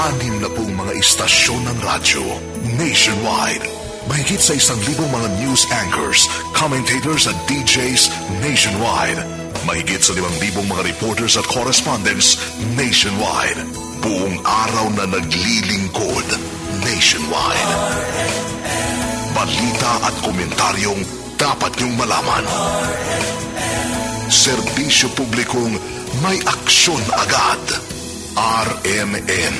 6 na pong mga istasyon ng radyo nationwide. Mahigit sa 1,000 mga news anchors, commentators at DJs nationwide. Mahigit sa 5,000 mga reporters at correspondents nationwide. Buong araw na naglilingkod nationwide. Balita at komentaryong dapat niyong malaman. Serbisyo publikong may aksyon agad. RMN,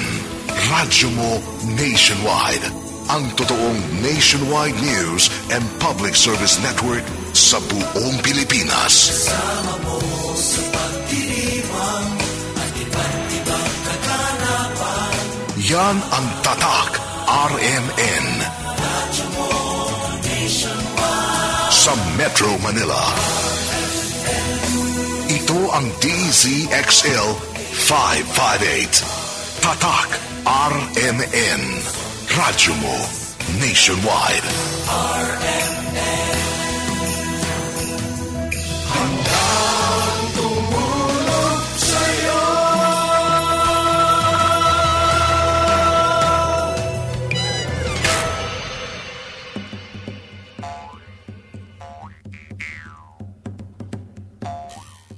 radyo mo nationwide. Ang totoong nationwide news and public service network sa buong Pilipinas. Kasama mo sa pagdiriwang at iba't ibang kaganapan. Yan ang tatak RMN. Radyo mo nationwide. Sa Metro Manila. Ito ang DZXL 558. Tatak RMN. Radyo mo nationwide. RMN. Hanggang tumulong sa'yo.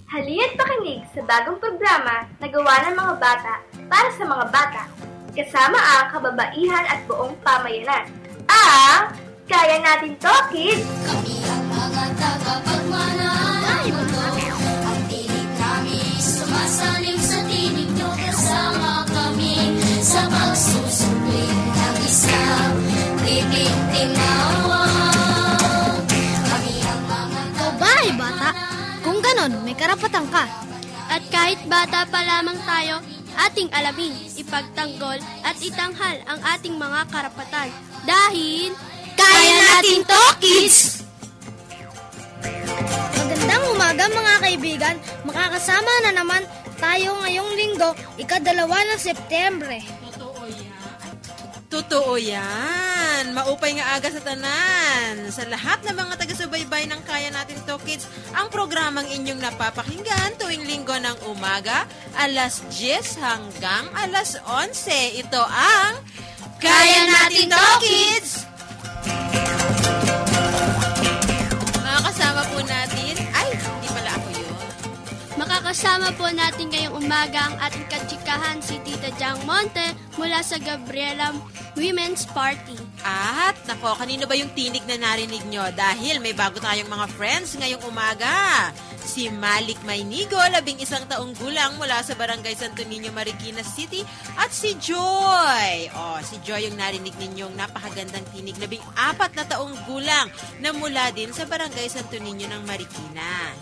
Halina't pakinig sa bagong programa na gawa ng mga bata para sa mga bata. Kasama ang kababaihan at buong pamayanan. Ang Kaya Natin To, Kids! Kami ang mga tagapagmana ng mundo. Ang tinig namin sumasaling sa tinig nyo. Kasama kami sa pagsusumli ng isang tinig tinawa. Kami ang mga Bahay bata, kung ganon, may karapatan ka. At kahit bata pa lamang tayo, ating alamin, ipagtanggol at itanghal ang ating mga karapatan. Dahil, Kaya Natin To, Kids! Magandang umaga mga kaibigan, makakasama na naman tayo ngayong linggo, 2 ng Setyembre. Totoo yan. Maupay nga aga sa tanan. Sa lahat ng mga taga-subaybay ng Kaya Natin To, Kids, ang programang inyong napapakinggan tuwing linggo ng umaga, alas 10 hanggang alas 11. Ito ang Kaya Natin To, Kids! Mga kasama po natin, hindi pala ako yun. makakasama po natin ngayong umaga ang ating katsikahan si Tita Jang Monte mula sa Gabriela Women's Party. At, nako, kanino ba yung tinig na narinig nyo? Dahil may bago tayong mga friends ngayong umaga. Si Malik Maynigo, 11 taong gulang mula sa Barangay Santo Niño, Marikina City. At si Joy. Si Joy yung narinig ninyong napakagandang tinig. 14 na taong gulang na mula din sa Barangay Santo Niño ng Marikina.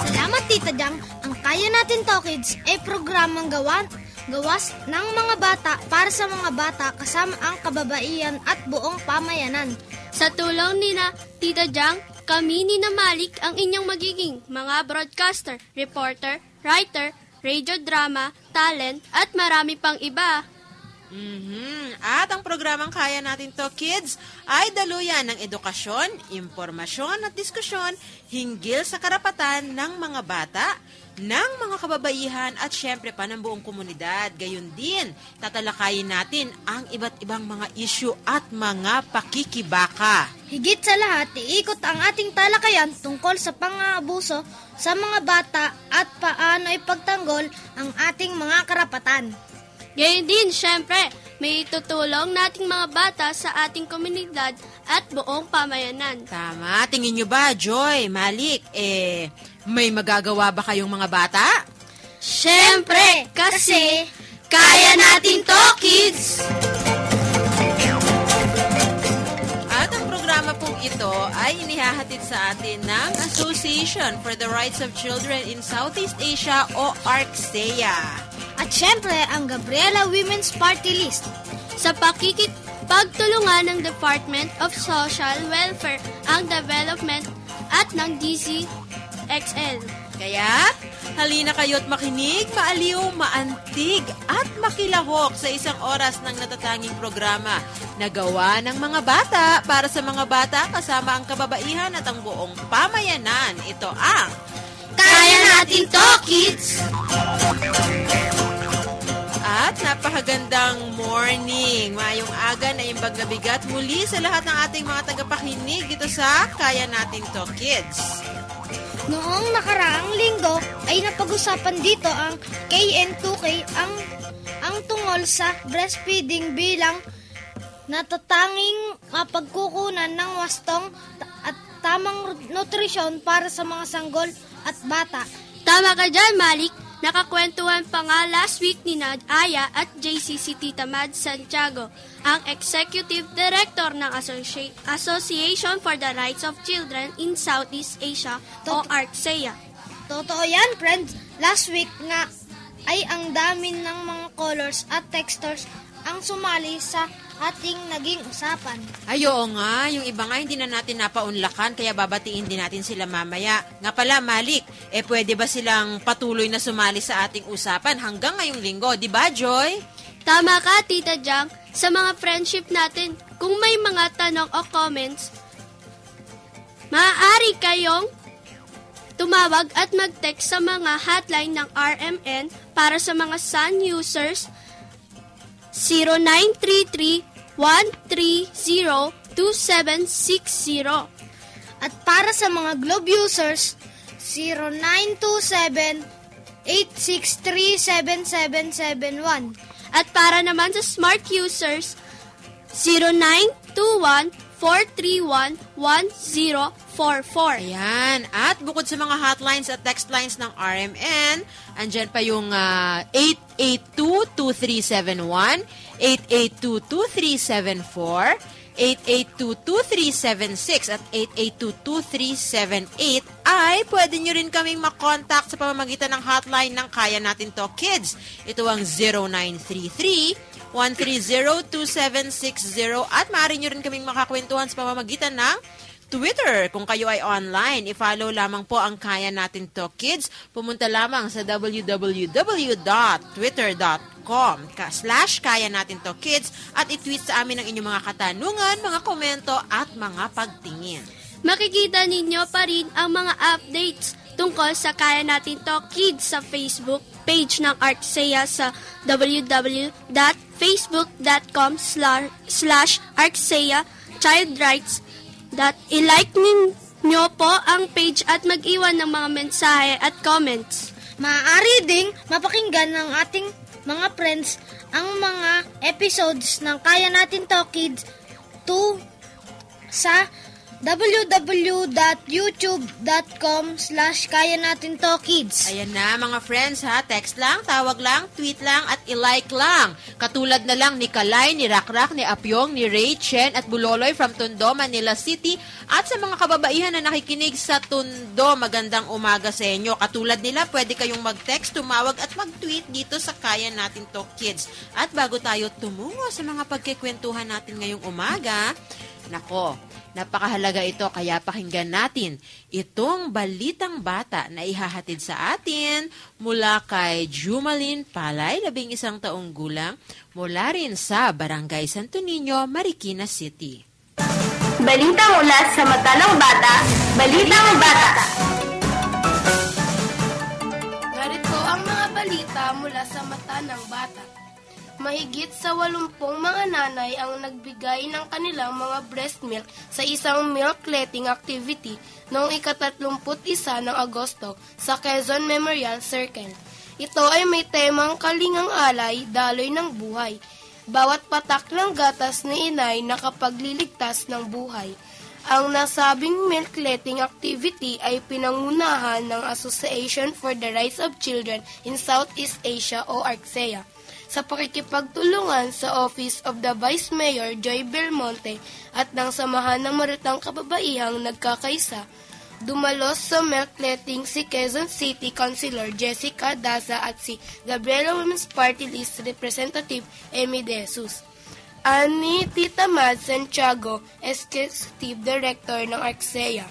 Salamat, Tita Jang. Ang Kaya Natin To, Kids ay programang gawas ng mga bata para sa mga bata kasama ang kababaihan at buong pamayanan. Sa tulong ni na Tita Jang, kami ni na Malik ang inyong magiging mga broadcaster, reporter, writer, radio drama, talent at marami pang iba. At ang programang Kaya Natin To, Kids ay daluyan ng edukasyon, impormasyon at diskusyon hinggil sa karapatan ng mga bata, ng mga kababaihan at syempre pa ng buong komunidad. Gayon din, tatalakayin natin ang iba't ibang mga issue at mga pakikibaka. Higit sa lahat, iikot ang ating talakayan tungkol sa pang-aabuso sa mga bata at paano ipagtanggol ang ating mga karapatan. Gayon din, syempre, may itutulong nating mga bata sa ating komunidad at buong pamayanan. Tama, tingin nyo ba, Joy, Malik, may magagawa ba kayong mga bata? Syempre, kasi Kaya Natin To, Kids! At ang programa pong ito ay inihahatid sa atin ng Association for the Rights of Children in Southeast Asia o ARCSEA. At syempre, ang Gabriela Women's Party List. Sa pagtulungan ng Department of Social Welfare, ang development at ng DZXL. Kaya, halina kayo't makinig, maaliw, maantig at makilahok sa isang oras ng natatanging programa na gawa ng mga bata para sa mga bata kasama ang kababaihan at ang buong pamayanan. Ito ang Kaya Natin To, Kids! Napakagandang morning. Mayong aga na imbag na bigat muli sa lahat ng ating mga tagapakinig dito sa Kaya Natin To Kids. Noong nakaraang linggo ay napag-usapan dito ang KN2K ang tungkol sa breastfeeding bilang natatanging mapagkukunan ng wastong at tamang nutrisyon para sa mga sanggol at bata. Tama ka dyan, Malik. Nakakwentuhan pa nga last week ni Aya at JC si Tita Mad Santiago, ang Executive Director ng Association for the Rights of Children in Southeast Asia o ARCSEA. Totoo yan, friends. Last week nga ay ang dami ng mga colors at textures ang sumali sa ating naging usapan. Ay, oo nga. Yung iba nga hindi na natin napaunlakan kaya babatiin din natin sila mamaya. Nga pala, Malik, pwede ba silang patuloy na sumali sa ating usapan hanggang ngayong linggo? Di ba, Joy? Tama ka, Tita Jang. Sa mga friendship natin, kung may mga tanong o comments, maaari kayong tumawag at mag-text sa mga hotline ng RMN para sa mga Sun users 0933-130-2760. At para sa mga Globe users, 0927-863-7771. At para naman sa Smart users, 0921-431-1044. Ayan. At bukod sa mga hotlines at text lines ng RMN, andyan pa yung 882-2371, 882-2374, 882-2376 at 882-2378 ay pwede nyo rin kaming makontakt sa pamamagitan ng hotline ng Kaya Natin To Kids. Ito ang 0933-130-2760 at maaari nyo rin kaming makakwentuhan sa pamamagitan ng Twitter. Kung kayo ay online, i-follow lamang po ang Kaya Natin To Kids. Pumunta lamang sa www.twitter.com/Kaya Natin To Kids at i-tweet sa amin ang inyong mga katanungan, mga komento at mga pagtingin. Makikita ninyo pa rin ang mga updates tungkol sa Kaya Natin To Kids sa Facebook page ng ARCSEA sa www.facebook.com/ARCSEA Child Rights. I-like ninyo po ang page at mag-iwan ng mga mensahe at comments. Maaari ding mapakinggan ng ating mga friends ang mga episodes ng Kaya Natin To Kids sa www.youtube.com/Kaya Natin To Kids. Ayan na mga friends ha, text lang, tawag lang, tweet lang at i-like lang. Katulad na lang ni Kalay, ni Rakrak, ni Apyong, ni Ray, Chen at Buloloy from Tondo, Manila City at sa mga kababaihan na nakikinig sa Tondo, magandang umaga sa inyo. Katulad nila, pwede kayong mag-text, tumawag at mag-tweet dito sa Kaya Natin To Kids. At bago tayo tumungo sa mga pagkikwentuhan natin ngayong umaga, nako, napakahalaga ito kaya pakinggan natin itong balitang bata na ihahatid sa atin mula kay Jumalyn Palay, 11 taong gulang, mula rin sa Barangay Santo Niño, Marikina City. Balita mula sa mata ng bata, Balitang Bata. Narito ang mga balita mula sa mata ng bata. Mahigit sa 80 mga nanay ang nagbigay ng kanilang mga breast milk sa isang milk letting activity noong ika-31 ng Agosto sa Quezon Memorial Circle. Ito ay may temang kalingang alay, daloy ng buhay. Bawat patak ng gatas ni inay nakapagliligtas ng buhay. Ang nasabing milk letting activity ay pinangunahan ng Association for the Rights of Children in Southeast Asia o ARCSEA. Sa pakikipagtulungan sa Office of the Vice Mayor Joy Belmonte at ng Samahan ng Maritang Kababaihang Nagkakaisa, dumalos sa milk letting si Quezon City Councilor Jessica Daza at si Gabriela Women's Party List Representative Amy De Jesus. Ani Tita Mad Santiago, Executive Director ng ARCSEA.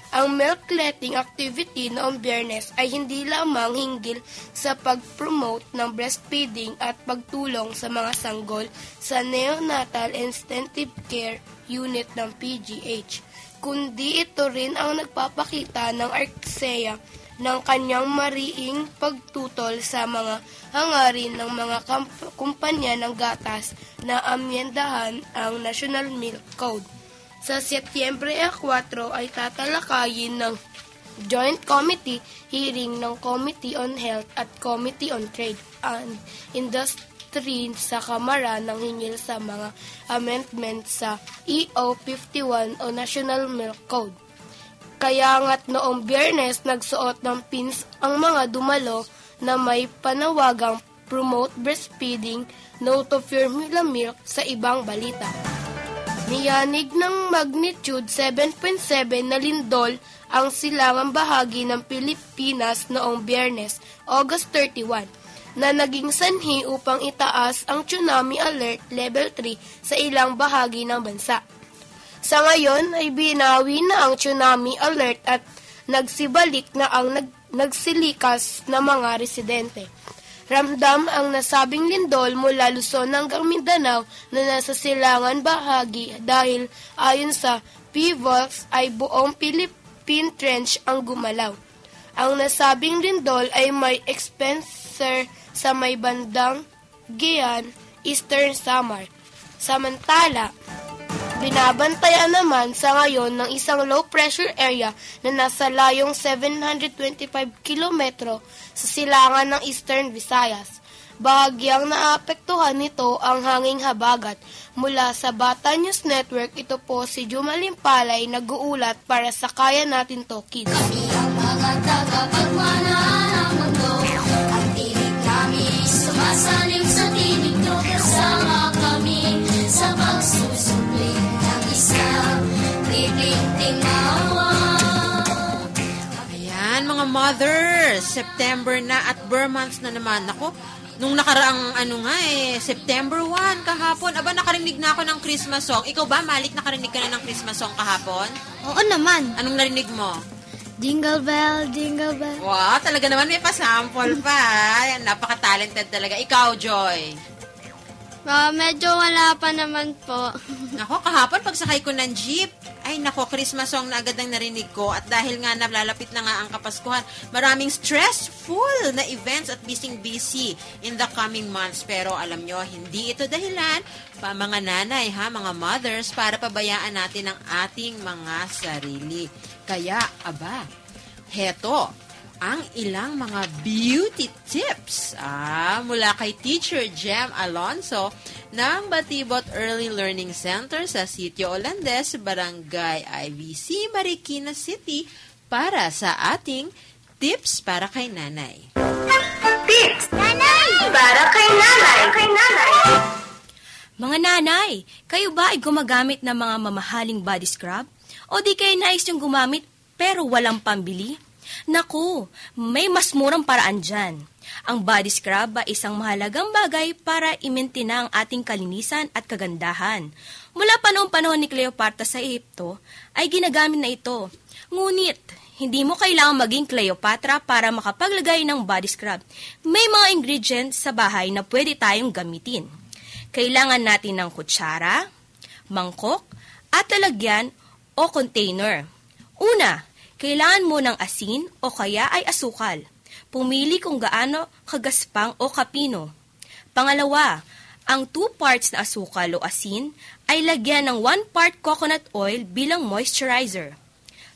Ang milk letting activity noong Biyernes ay hindi lamang hinggil sa pag-promote ng breastfeeding at pagtulong sa mga sanggol sa Neonatal Intensive Care Unit ng PGH, kundi ito rin ang nagpapakita ng ARCSEA ng kanyang mariing pagtutol sa mga hangarin ng mga kumpanya ng gatas na amyendahan ang National Milk Code. Sa Setyembre 4 ay tatalakayin ng Joint Committee hearing ng Committee on Health at Committee on Trade and Industry sa Kamara ng hingil sa mga amendment sa EO 51 o National Milk Code. Kaya nga't noong Biyernes nagsuot ng pins ang mga dumalo na may panawagang promote breastfeeding, no to formula milk sa ibang balita. Niyanig ng magnitude 7.7 na lindol ang silangang bahagi ng Pilipinas noong Biyernes, August 31, na naging sanhi upang itaas ang tsunami alert level 3 sa ilang bahagi ng bansa. Sa ngayon ay binawi na ang tsunami alert at nagsibalik na ang nagsilikas na mga residente. Ramdam ang nasabing lindol mula Luzon hanggang Mindanao na nasa silangan bahagi dahil ayon sa PVOLS ay buong Philippine Trench ang gumalaw. Ang nasabing lindol ay may epicenter sa may bandang Giyan, Eastern Samar. Samantala, binabantayan naman sa ngayon ng isang low-pressure area na nasa layong 725 kilometro sa silangan ng Eastern Visayas. Bahagyang naapektuhan nito ang hanging habagat. Mula sa Bata News Network, ito po si Jumalim Palay nag-uulat para sa Kaya Natin To Kids. Kami ang mga tagapagmana ng mundo. Ang tinig kami sumasalim sa tinig nyo. Kasama kami sa pagsusumli ng isang tinig awa. Ayan, mga mothers, September na at Burr months na naman. Ako, nung nakaraang September 1 kahapon, nakarinig na ako ng Christmas song. Ikaw ba, Malik, nakarinig ka na ng Christmas song kahapon? Oo naman. Anong narinig mo? Jingle bell, jingle bell. Wow, talaga naman may pasample pa. Ayan, napaka-talented talaga. Ikaw, Joy? Medyo wala pa naman po. Nako, kahapon pagsakay ko ng jeep, ay nako, Christmas song na agad ang narinig ko. At dahil nga nalalapit na nga ang Kapaskuhan, maraming stressful na events at busy in the coming months. Pero alam nyo, hindi ito dahilan pa mga nanay, mga mothers, para pabayaan natin ang ating mga sarili. Kaya, heto ang ilang mga beauty tips mula kay Teacher Jem Alonso ng Batibot Early Learning Center sa Sitio Olandes, Barangay IVC, Marikina City para sa ating tips para kay nanay. Tips! Nanay! Para kay nanay! Mga nanay, kayo ba ay gumagamit ng mga mamahaling body scrub? O di kayo nais yung gumamit pero walang pambili? Naku, may mas murang paraan dyan. Ang body scrub ay isang mahalagang bagay para i-maintain ang ating kalinisan at kagandahan. Mula pa noong panahon ni Cleopatra sa Ehipto, ay ginagamit na ito. Ngunit, hindi mo kailangang maging Cleopatra para makapaglagay ng body scrub. May mga ingredients sa bahay na pwede tayong gamitin. Kailangan natin ng kutsara, mangkok, at lalagyan o container. Una, kailangan mo ng asin o kaya ay asukal. Pumili kung gaano kagaspang o kapino. Pangalawa, ang 2 parts na asukal o asin ay lagyan ng 1 part coconut oil bilang moisturizer.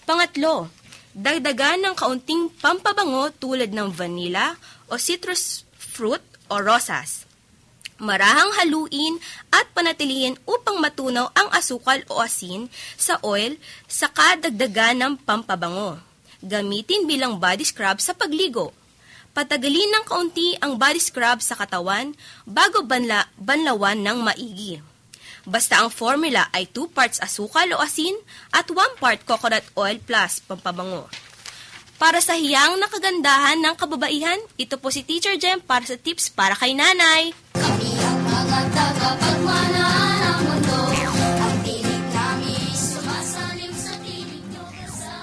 Pangatlo, dagdagan ng kaunting pampabango tulad ng vanilla o citrus fruit o rosas. Marahang haluin at panatilihin upang matunaw ang asukal o asin sa oil saka dagdagan ng pampabango. Gamitin bilang body scrub sa pagligo. Patagalin ng kaunti ang body scrub sa katawan bago banlawan ng maigi. Basta ang formula ay 2 parts asukal o asin at 1 part coconut oil plus pampabango. Para sa hiyang na kagandahan ng kababaihan, ito po si Teacher Jem para sa tips para kay nanay. Kami ang mga tagapagmana ng mundo. Ang tinig namin sumasalim sa tinig nyo.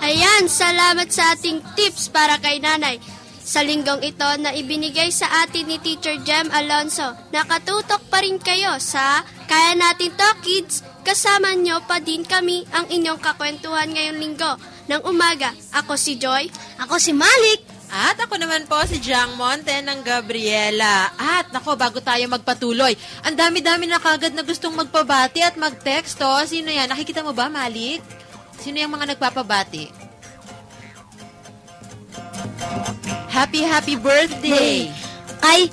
Ayan, salamat sa ating tips para kay nanay. Sa linggong ito na ibinigay sa atin ni Teacher Jem Alonso, nakatutok pa rin kayo sa Kaya Natin To Kids. Kasama nyo pa din kami ang inyong kakwentuhan ngayong linggo ng umaga. Ako si Joy. Ako si Malik. At ako naman po si Jang Monte ng Gabriela. At nako, bago tayo magpatuloy, ang dami-dami na kagad na gustong magpabati at mag-texto. Sino yan? Nakikita mo ba, Malik? Sino yung mga nagpapabati? Happy birthday! Kay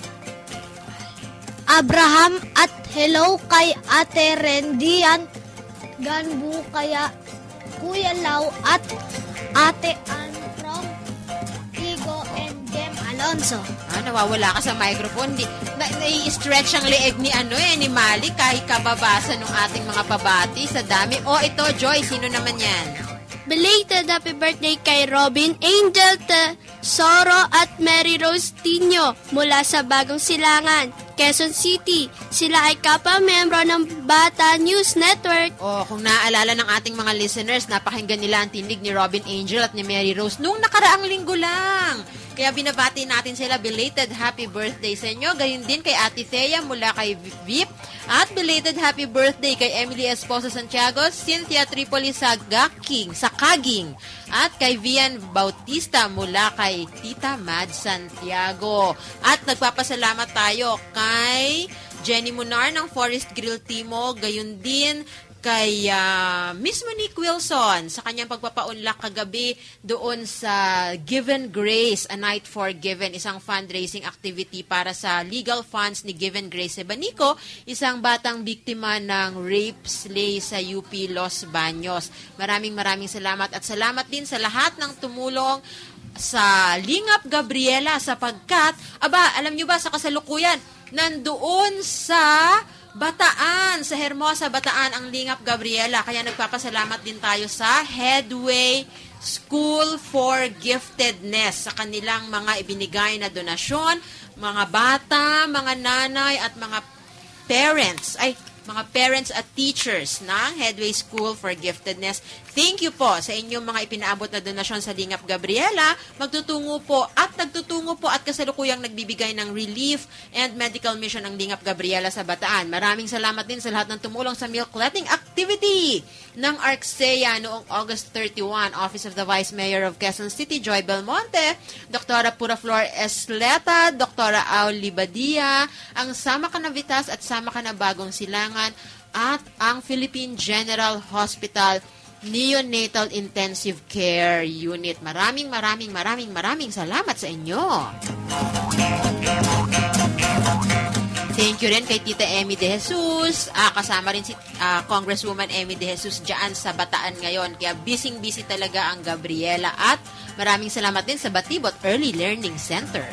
Abraham at hello kay Ate Rendian Ganbu, kaya Kuya Lau at Ate Ann from Tigo and Gem Alonso. Nawawala ka sa microphone. Nai-stretch ang leeg ni ni Malik kahit kababasa ng ating mga pabati sa dami. Ito, Joy, sino naman yan? Belated happy birthday kay Robin Angel Tesoro at Mary Rose Tino mula sa Bagong Silangan, Quezon City. Sila ay kapwa-membro ng Bata News Network. Kung naaalala ng ating mga listeners, napakinggan nila ang tinig ni Robin Angel at ni Mary Rose nung nakaraang linggo lang. Kaya binabati natin sila, belated happy birthday sa inyo. Gayon din kay Ate Thea mula kay VIP. At belated happy birthday kay Emily Esposo Santiago, Cynthia Tripoli sa Kaging. At kay Vian Bautista mula kay Tita Mad Santiago. At nagpapasalamat tayo kay Jenny Munar ng Forest Grill Timog. Gayon din kay Miss Monique Wilson sa kanyang pagpapaunlak kagabi doon sa Given Grace, A Night for Given, isang fundraising activity para sa legal funds ni Given Grace Ebanico, isang batang biktima ng rape slay sa UP Los Baños. Maraming salamat at salamat din sa lahat ng tumulong sa Lingap Gabriela sapagkat, alam nyo ba sa kasalukuyan, nandoon sa Bataan, sa Hermosa, Bataan ang Lingap Gabriela. Kaya nagpapasalamat din tayo sa Headway School for Giftedness sa kanilang mga ibinigay na donasyon, mga bata, mga nanay at mga parents at teachers ng Headway School for Giftedness. Thank you po sa inyong mga ipinaabot na donasyon sa Lingap Gabriela. Nagtutungo po at kasalukuyang nagbibigay ng relief and medical mission ng Lingap Gabriela sa Bataan. Maraming salamat din sa lahat ng tumulong sa milk letting activity ng ARCSEA noong August 31. Office of the Vice Mayor of Quezon City, Joy Belmonte, Dr. Pura Flor Esleta, Dr. Auli Badia, ang Sama Ka na Vitas at Sama Ka na Bagong Silangan, at ang Philippine General Hospital Neonatal Intensive Care Unit. Maraming salamat sa inyo. Thank you rin kay Tita Emmy De Jesus. Kasama rin si Congresswoman Emmy De Jesus dyan sa Bataan ngayon. Kaya busy talaga ang Gabriela. At maraming salamat din sa Batibot Early Learning Center.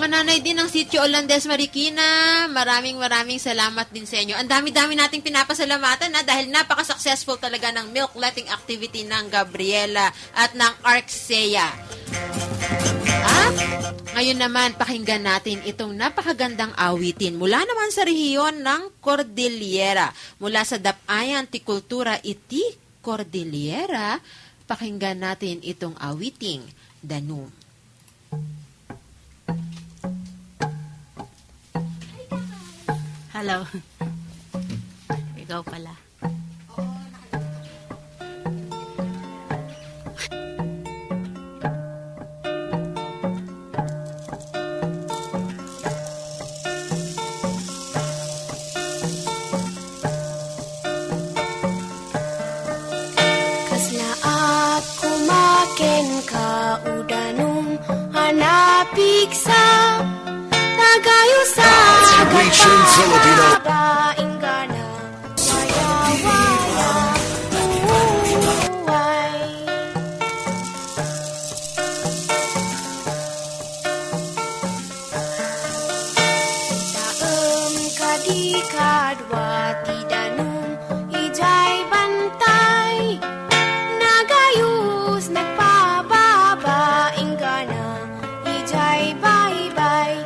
Nanay din ng Sitio Olandes Marikina, maraming salamat din sa inyo. Ang dami-dami nating pinapasalamatan dahil napaka-successful talaga ng milk letting activity ng Gabriela at ng ARCSEA. Ngayon naman, pakinggan natin itong napakagandang awitin mula naman sa rehiyon ng Cordillera. Mula sa Dapayan Tikultura Iti Cordillera, pakinggan natin itong awiting Danum. Hello. Ikaw pala. Kaslaat kumaken ka udanum hanapik sa tagayo sa Operation Filipino. Ingana waya uway Daem kadikadwa tidanum ijay bantay nagayus nagpababa ingana ijay bye-bye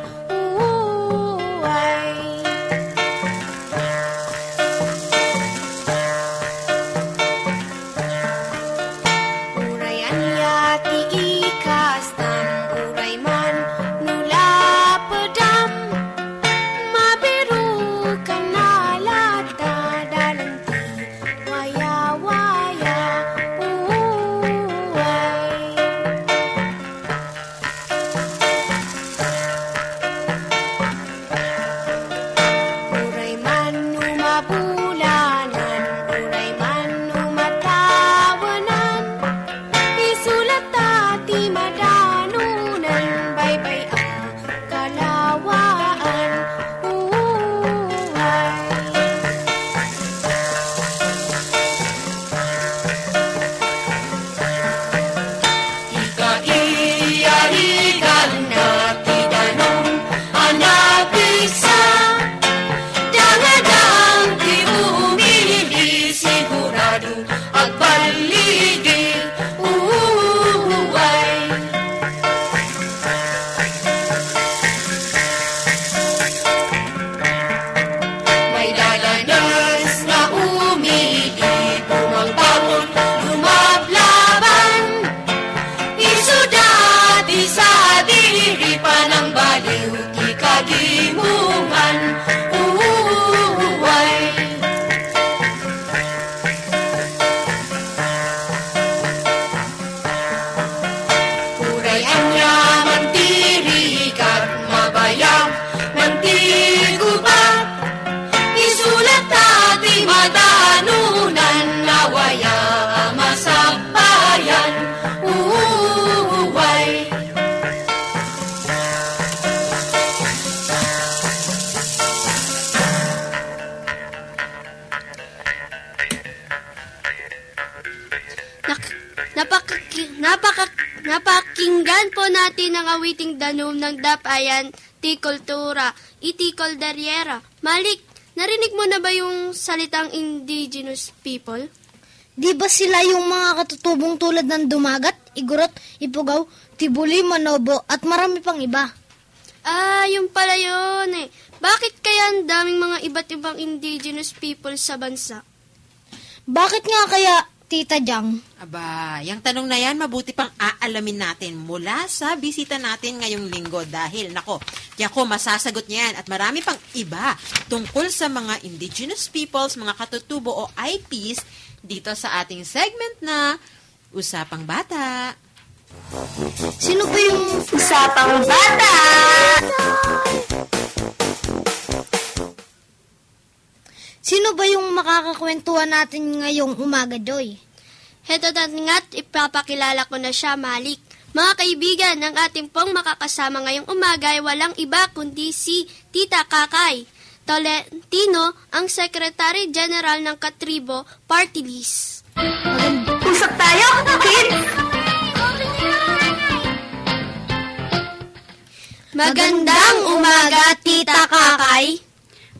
Napakinggan po natin ang awiting danum ng Dapayan, Tikultura, Itikol Dariera. Malik, narinig mo na ba yung salitang indigenous people? Di ba sila yung mga katutubong tulad ng Dumagat, Igorot, Ipugaw, Tibuli, Manobo, at marami pang iba? Yung pala yun eh. Bakit kaya ang daming mga iba't ibang indigenous people sa bansa? Bakit nga kaya, Tita Jang? Aba, yung tanong na yan, mabuti pang aalamin natin mula sa bisita natin ngayong linggo dahil, nako, tiyak ko masasagot niya yan at marami pang iba tungkol sa mga indigenous peoples, mga katutubo o IPs dito sa ating segment na Usapang Bata. Sino ba yung Usapang Bata? Sino ba yung makakakwentuhan natin ngayong umaga, Joy? Heto na nga't ipapakilala ko na siya, Malik. Mga kaibigan, ang ating pong makakasama ngayong umaga ay walang iba kundi si Tita Kakay Tolentino, ang Secretary General ng Katribo Party List. Usap tayo, kids! Magandang umaga, Tita Kakay.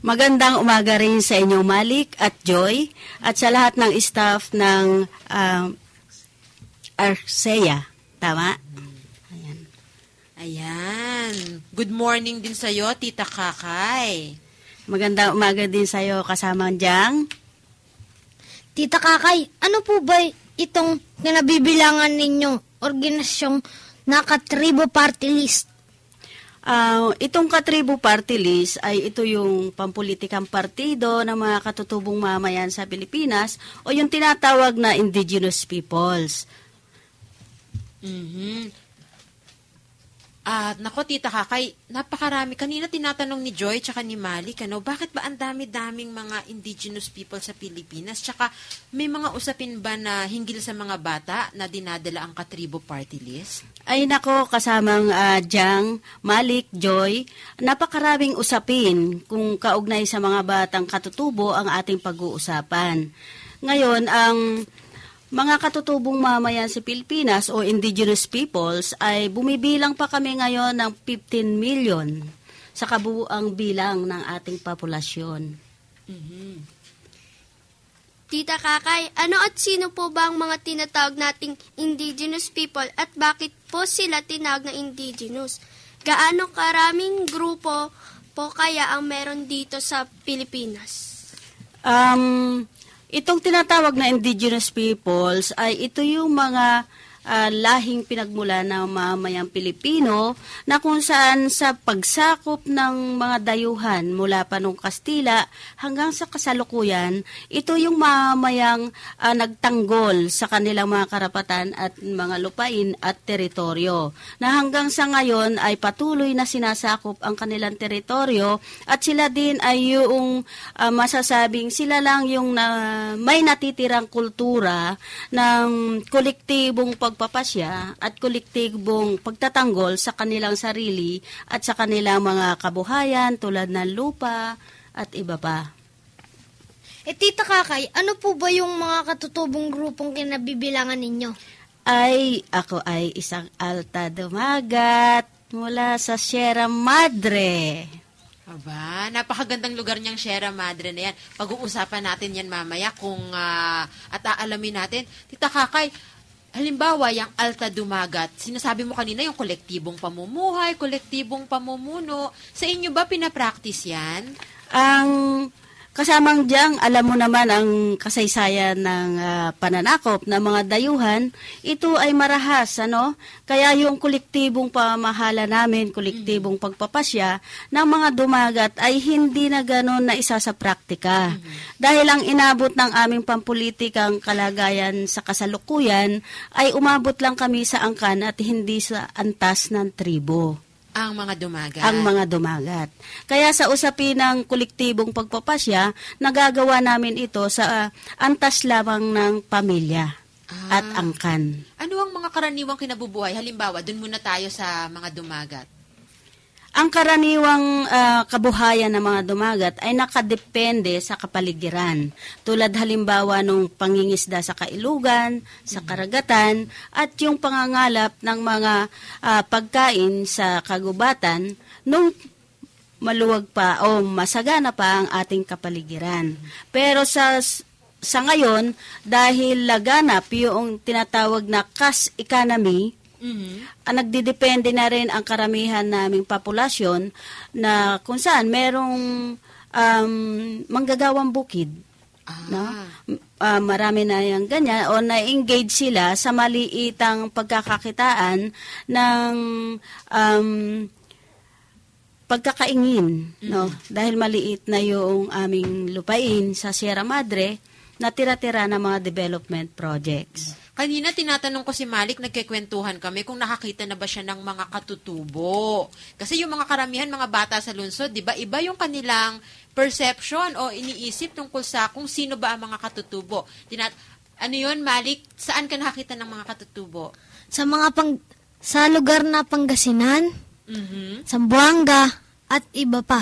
Magandang umaga rin sa inyo, Malik at Joy, at sa lahat ng staff ng Arcea. Tama? Ayan. Good morning din sa'yo, Tita Kakay. Magandang umaga din sa iyo, kasama Jang. Tita Kakay, ano po ba itong kinabibilangan ninyong organisasyong Nakatribo Party List? Itong Katribo Party List ay ito yung pampulitikang partido ng mga katutubong mamayan sa Pilipinas o yung tinatawag na indigenous peoples. Nako, Tita Kakay, napakarami. Kanina tinatanong ni Joy tsaka ni Malik, bakit ba ang dami-daming mga indigenous people sa Pilipinas? Tsaka may mga usapin ba na hinggil sa mga bata na dinadala ang Katribo Party List? Ay nako, kasamang Jang, Malik, Joy, napakaraming usapin kung kaugnay sa mga batang katutubo ang ating pag-uusapan. Ngayon, ang mga katutubong mamayan sa Pilipinas o indigenous peoples ay bumibilang pa kami ngayon ng 15 million sa kabuuang bilang ng ating populasyon. Tita Kakay, ano at sino po ba ang mga tinatawag nating indigenous people at bakit po sila tinawag na indigenous? Gaano karaming grupo po kaya ang meron dito sa Pilipinas? Itong tinatawag na indigenous peoples ay ito yung mga lahing pinagmula ng mamayang Pilipino na kung saan sa pagsakop ng mga dayuhan mula pa nung Kastila hanggang sa kasalukuyan, ito yung mamayang nagtanggol sa kanilang mga karapatan at mga lupain at teritoryo na hanggang sa ngayon ay patuloy na sinasakop ang kanilang teritoryo at sila din ay yung masasabing sila lang yung may natitirang kultura ng kolektibong pagpapasya at kolektibong pagtatanggol sa kanilang sarili at sa kanilang mga kabuhayan tulad ng lupa at iba pa. Tita Kakay, ano po ba yung mga katutubong grupong kinabibilangan ninyo? Ako ay isang alta dumagat mula sa Sierra Madre. Aba, napakagandang lugar niyang Sierra Madre na yan. Pag-uusapan natin yan mamaya at aalamin natin. Tita Kakay, halimbawa, yung Alta Dumagat, sinasabi mo kanina yung kolektibong pamumuhay, kolektibong pamumuno. Sa inyo ba pinapractice yan? Ang kasamang diyang, alam mo naman ang kasaysayan ng pananakop ng mga dayuhan, ito ay marahas, Kaya yung kolektibong pamahala namin, kolektibong pagpapasya ng mga dumagat ay hindi na gano'n na isa sa praktika. Dahil ang inabot ng aming pampulitikang kalagayan sa kasalukuyan ay umabot lang kami sa angkan at hindi sa antas ng tribo. Ang mga dumagat. Ang mga dumagat. Kaya sa usapin ng kolektibong pagpapasya, nagagawa namin ito sa antas lamang ng pamilya at angkan. Ano ang mga karaniwang kinabubuhay? Halimbawa, dun muna tayo sa mga dumagat. Ang karaniwang kabuhayan ng mga dumagat ay nakadepende sa kapaligiran. Tulad halimbawa nung pangingisda sa kailugan, sa karagatan, at yung pangangalap ng mga pagkain sa kagubatan nung maluwag pa o masagana pa ang ating kapaligiran. Pero sa ngayon, dahil laganap yung tinatawag na cash economy, nagdidepende na rin ang karamihan naming populasyon na kung saan merong manggagawang bukid. No? Marami na yung ganyan o na-engage sila sa maliitang pagkakakitaan ng pagkakaingin. No? Dahil maliit na yung aming lupain sa Sierra Madre na tira-tira ng mga development projects. Kanina tinatanong ko si Malik, nagkikwentuhan kami kung nakakita na ba siya ng mga katutubo. Kasi yung mga karamihan, mga bata sa lungsod, di ba, iba yung kanilang perception o iniisip tungkol sa kung sino ba ang mga katutubo. Ano yun, Malik? Saan ka nakakita ng mga katutubo? Sa lugar na Pangasinan, Zamboanga, at iba pa.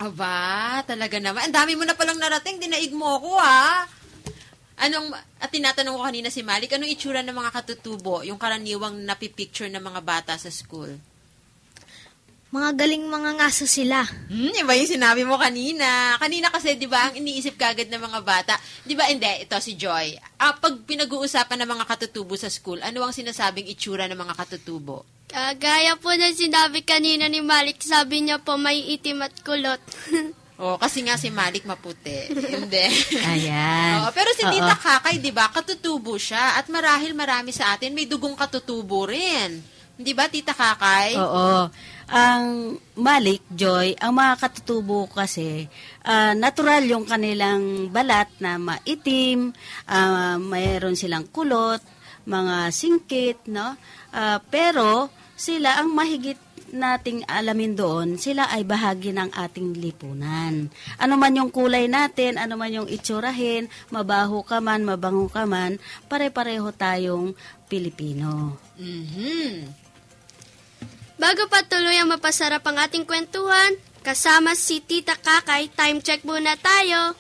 Aba, talaga naman. Ang dami mo na palang narating, dinaig mo ako, ha? At tinatanong ko kanina si Malik, anong itsura ng mga katutubo, yung karaniwang napipicture ng mga bata sa school? Mga galing mga ngaso sila. Iba yung sinabi mo kanina. Kanina kasi, di ba, ang iniisip kagad ng mga bata, di ba, hindi, ito si Joy. Pag pinag-uusapan ng mga katutubo sa school, ano ang sinasabing itsura ng mga katutubo? Gaya po na sinabi kanina ni Malik, sabi niya po may itim at kulot. Kasi nga si Malik maputi. Hindi. Ayan. Pero si Tita Kakay, di ba, katutubo siya. At marami sa atin, may dugong katutubo rin. Di ba, Tita Kakay? Oo. Ang Malik, Joy, ang mga katutubo kasi, natural yung kanilang balat na maitim, mayroon silang kulot, mga singkit, no? Pero sila ang mahigit nating alamin doon, sila ay bahagi ng ating lipunan. Ano man yung kulay natin, ano man yung itsurahin, mabaho ka man, mabango ka man, pare-pareho tayong Pilipino. Bago pa tuloy ang mapasarap ang ating kwentuhan, kasama si Tita Kakay, time check muna tayo.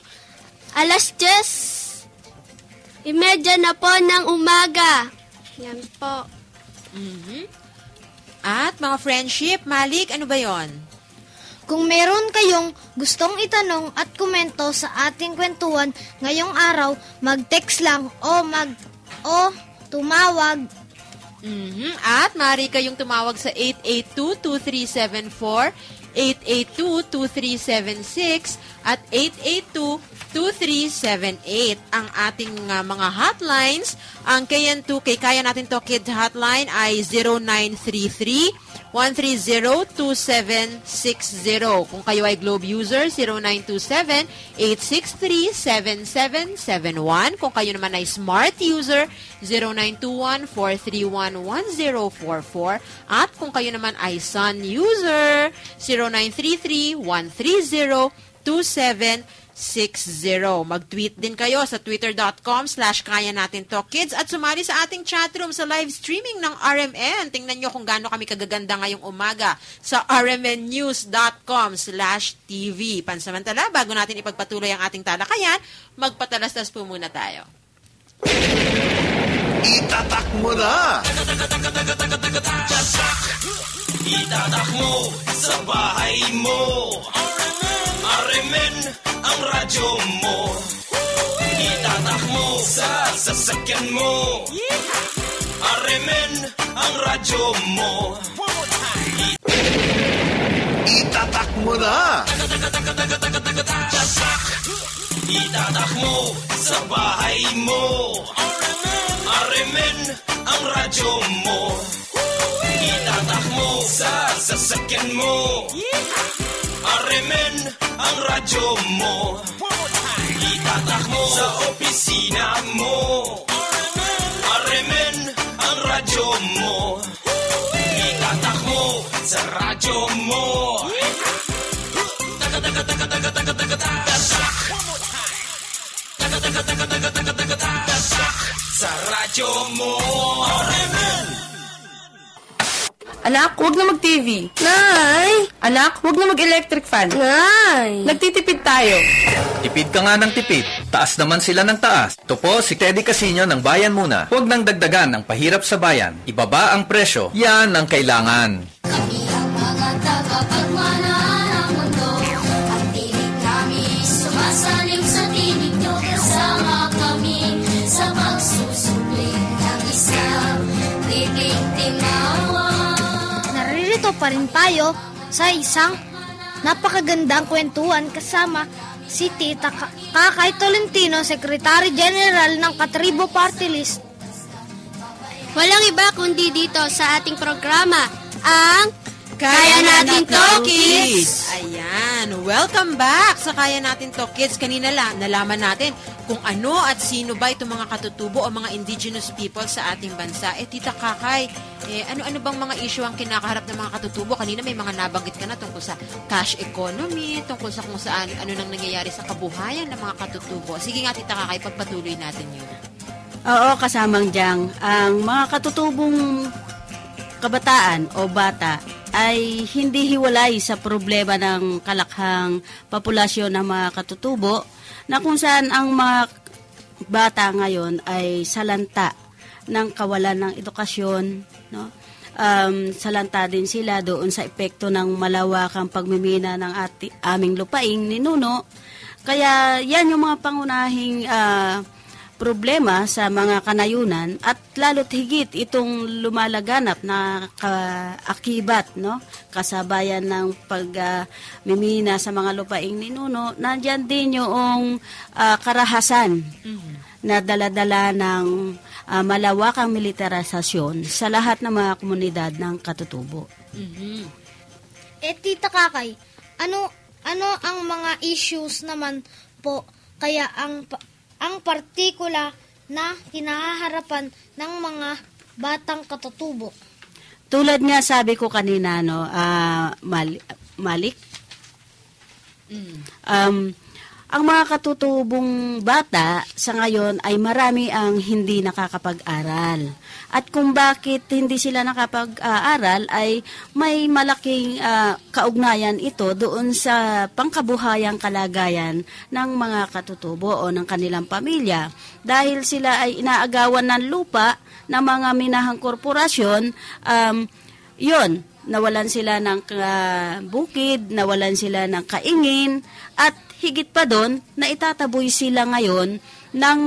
10:30 na po ng umaga. Yan po. At mga friendship, Malik, ano ba yon? Kung meron kayong gustong itanong at komento sa ating kwentuhan ngayong araw, mag-text lang o tumawag. At maaari kayong tumawag sa 882-2374, 882-2376, at 882-2378. Ang ating mga hotlines, ang KN2K, Kaya Natin To Kids hotline ay 0933-130-2760. Kung kayo ay Globe user, 0927-863-7771. Kung kayo naman ay Smart user, 0921-431-1044. At kung kayo naman ay Sun user, 0933-130-2760. Mag-tweet din kayo sa twitter.com/Kaya Natin To Kids at sumali sa ating chatroom sa live streaming ng RMN. Tingnan nyo kung gaano kami kagaganda ngayong umaga sa rmnnews.com/TV. Pansamantala, bago natin ipagpatuloy ang ating talakayan, magpatalastas po muna tayo. Itatak mo na! Itatak mo sa bahay mo. RMN ang radyo mo. Itatak mo sa sasakyan mo. RMN ang radyo mo. Itatak mo na! Itatak mo sa bahay mo. RMN ang radyo mo. Itatak mo sa sasakyan mo. RMN ang radyo mo. Itatak mo sa opisina mo. RMN ang radyo mo. Itatak mo sa radyo mo. Sa radyo mo. RMN. Anak, huwag na mag-TV. Nay! Anak, huwag na mag-electric fan. Nay! Nagtitipid tayo. Tipid ka nga ng tipid. Taas naman sila ng taas. Ito po si Teddy Casino ng Bayan Muna. Huwag nang dagdagan ang pahirap sa bayan. Ibaba ang presyo. Yan ang kailangan. Kami ang mga tagapagmana ng mundo. Ang tinig namin sumasalim sa tinig nyo. Kasama kami sa pagsusubli ng isang tinig timawa. Naririto pa rin tayo sa isang napakagandang kwentuhan kasama si Tita Kakay Tolentino, Secretary General ng Katribo Party List. Walang iba kundi dito sa ating programa, ang Kaya Natin To, Kids! Ayan, welcome back sa Kaya Natin To, Kids. Kanina nalaman natin kung ano at sino ba itong mga katutubo o mga indigenous people sa ating bansa. Tita Kakay, ano-ano bang mga issue ang kinakaharap ng mga katutubo? Kanina may mga nabanggit ka na tungkol sa cash economy, tungkol sa kung saan ano nang nangyayari sa kabuhayan ng mga katutubo. Sige nga, Tita Kakay, pagpatuloy natin yun. Oo, kasamang diyang. Ang mga katutubong kabataan o bata ay hindi hiwalay sa problema ng kalakhang populasyon ng mga katutubo na kung saan ang mga bata ngayon ay salanta ng kawalan ng edukasyon, no? Salanta din sila doon sa epekto ng malawakang pagmimina ng aming lupaing ninuno. Kaya yan yung mga pangunahing problema sa mga kanayunan at lalo't higit itong lumalaganap na kaakibat, no? Kasabayan ng pagmimina sa mga lupaing ninuno, nandiyan din yung karahasan na daladala ng malawakang militarisasyon sa lahat ng mga komunidad ng katutubo. Tita Kakay, ano ang mga issues naman po kaya ang partikula na kinahaharapan ng mga batang katutubo? Tulad nga sabi ko kanina, no, Malik, ang mga katutubong bata sa ngayon ay marami ang hindi nakakapag-aral. At kung bakit hindi sila nakapag-aral ay may malaking kaugnayan ito doon sa pangkabuhayang kalagayan ng mga katutubo o ng kanilang pamilya. Dahil sila ay inaagawan ng lupa ng mga minahang korporasyon, yun, nawalan sila ng bukid, nawalan sila ng kaingin, at higit pa doon, na itataboy sila ngayon ng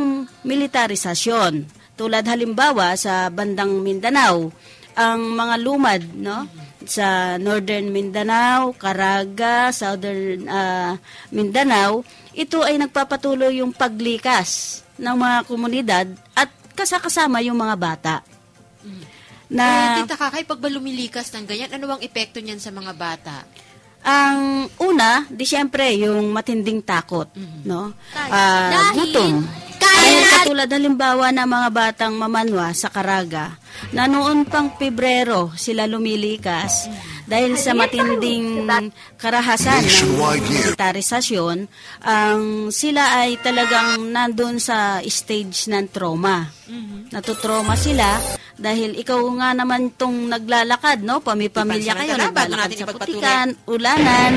militarisasyon. Tulad halimbawa sa bandang Mindanao, ang mga lumad, no, sa Northern Mindanao, Caraga, Southern Mindanao, ito ay nagpapatuloy yung paglikas ng mga komunidad at kasama yung mga bata. Tita Kakay, pag ba lumilikas ng ganyan, ano ang epekto niyan sa mga bata? Ang una, siyempre, yung matinding takot, no? Gutom. Katulad halimbawa ng mga batang mamanwa sa Caraga, na noon pang Pebrero sila lumilikas dahil sa matinding karahasan ng militarisasyon, sila ay talagang nandun sa stage ng trauma. Natutrauma sila dahil ikaw nga naman tong naglalakad, no? Pamilya kayo, naglalakad sa putikan, ulanan,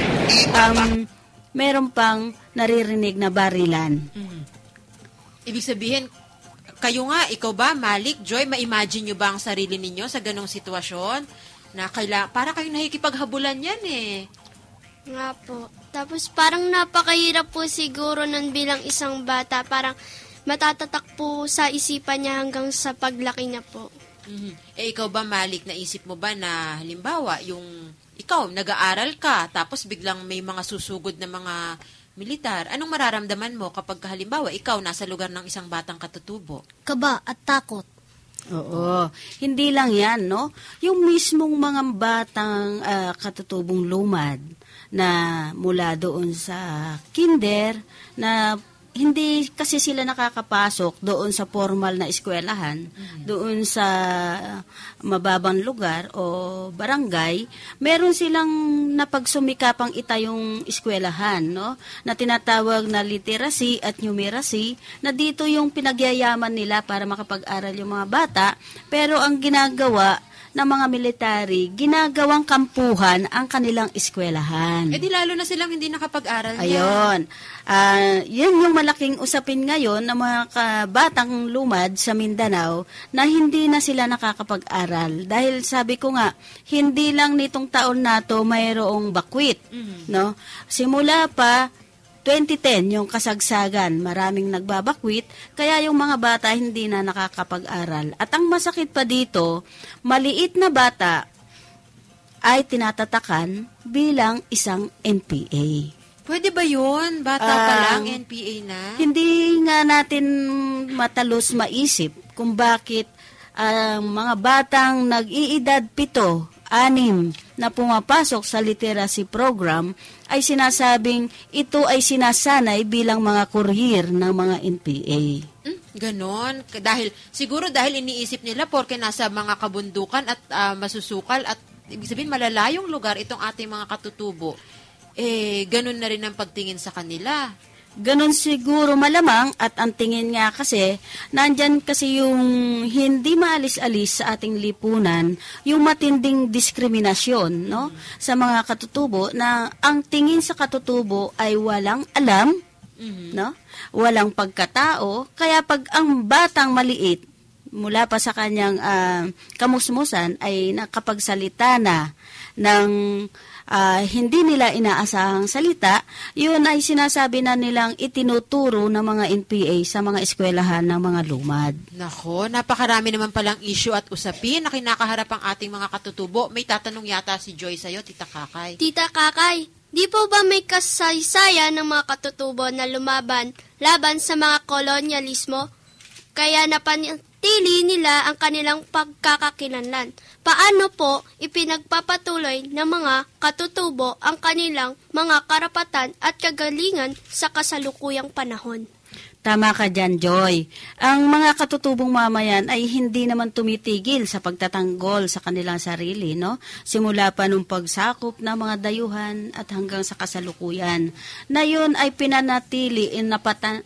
meron pang naririnig na barilan. Ibig sabihin, kayo nga, ikaw ba, Malik, Joy, ma-imagine nyo ba ang sarili ninyo sa ganong sitwasyon? Na para kayong nakikipaghabulan yan Nga po. Tapos parang napakahirap po siguro nun bilang isang bata. Parang matatatak po sa isipan niya hanggang sa paglaki niya po. Ikaw ba, Malik, naisip mo ba na halimbawa, yung ikaw, nag-aaral ka, tapos biglang may mga susugod na mga militar, anong mararamdaman mo kapag halimbawa ikaw nasa lugar ng isang batang katutubo? Kaba at takot. Oo. Hindi lang yan, no? Yung mismong mga batang katutubong lumad na mula doon sa kinder na hindi kasi sila nakakapasok doon sa formal na eskwelahan, doon sa mababang lugar o barangay, meron silang napagsumikapang itayong eskwelahan, no? Na tinatawag na literacy at numeracy, na dito yung pinagyayaman nila para makapag-aral yung mga bata, pero ang ginagawa ng mga military, ginagawang kampuhan ang kanilang eskwelahan. Di lalo na silang hindi nakapag-aral niya. Ayun. Yan yung malaking usapin ngayon ng mga batang lumad sa Mindanao na hindi na sila nakakapag-aral. Dahil sabi ko nga, hindi lang nitong taon na to mayroong bakwit. No? Simula pa 2010 yung kasagsagan, maraming nagbabakwit, kaya yung mga bata hindi na nakakapag-aral. At ang masakit pa dito, maliit na bata ay tinatatakan bilang isang NPA. Pwede ba yun? Bata pa lang, NPA na? Hindi nga natin matalos maisip kung bakit mga batang nag-iedad 7, 6 na pumapasok sa literacy program ay sinasabing ito ay sinasanay bilang mga courier ng mga NPA. Ganon. Siguro dahil iniisip nila porke nasa mga kabundukan at masusukal at ibig sabihin malalayong lugar itong ating mga katutubo. Ganon na rin ang pagtingin sa kanila. Ganon siguro malamang at ang tingin nga kasi, nandyan kasi yung hindi maalis-alis sa ating lipunan, yung matinding diskriminasyon, no? Sa mga katutubo na ang tingin sa katutubo ay walang alam, no? Walang pagkatao, kaya pag ang batang maliit, mula pa sa kanyang kamusmusan ay nakapagsalita na ng hindi nila inaasahang salita, yun ay sinasabi na nilang itinuturo ng mga NPA sa mga eskwelahan ng mga lumad. Nako, napakarami naman palang issue at usapin na kinakaharap ang ating mga katutubo. May tatanong yata si Joy sa'yo, Tita Kakay. Tita Kakay, di po ba may kasaysayan ng mga katutubo na laban sa mga kolonyalismo? Kaya napanatili nila ang kanilang pagkakakilanlan. Paano po ipinagpapatuloy ng mga katutubo ang kanilang mga karapatan at kagalingan sa kasalukuyang panahon? Tama ka dyan, Joy. Ang mga katutubong mamayan ay hindi naman tumitigil sa pagtatanggol sa kanilang sarili, no? Simula pa nung pagsakop ng mga dayuhan at hanggang sa kasalukuyan. Na yun ay pinanatili,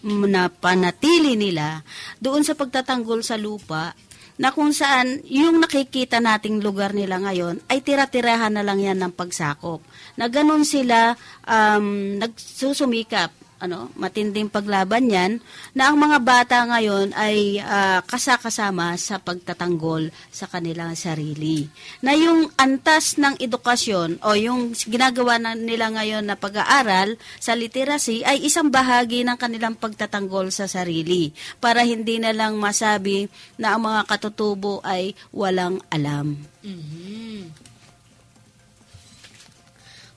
napanatili nila doon sa pagtatanggol sa lupa, na kung saan yung nakikita nating lugar nila ngayon ay tira-tirahan na lang yan ng pagsakop. Na ganun sila nagsusumikap, matinding paglaban yan, na ang mga bata ngayon ay kasakasama sa pagtatanggol sa kanilang sarili. Na yung antas ng edukasyon o yung ginagawa nila ngayon na pag-aaral sa literacy ay isang bahagi ng kanilang pagtatanggol sa sarili para hindi na lang masabi na ang mga katutubo ay walang alam.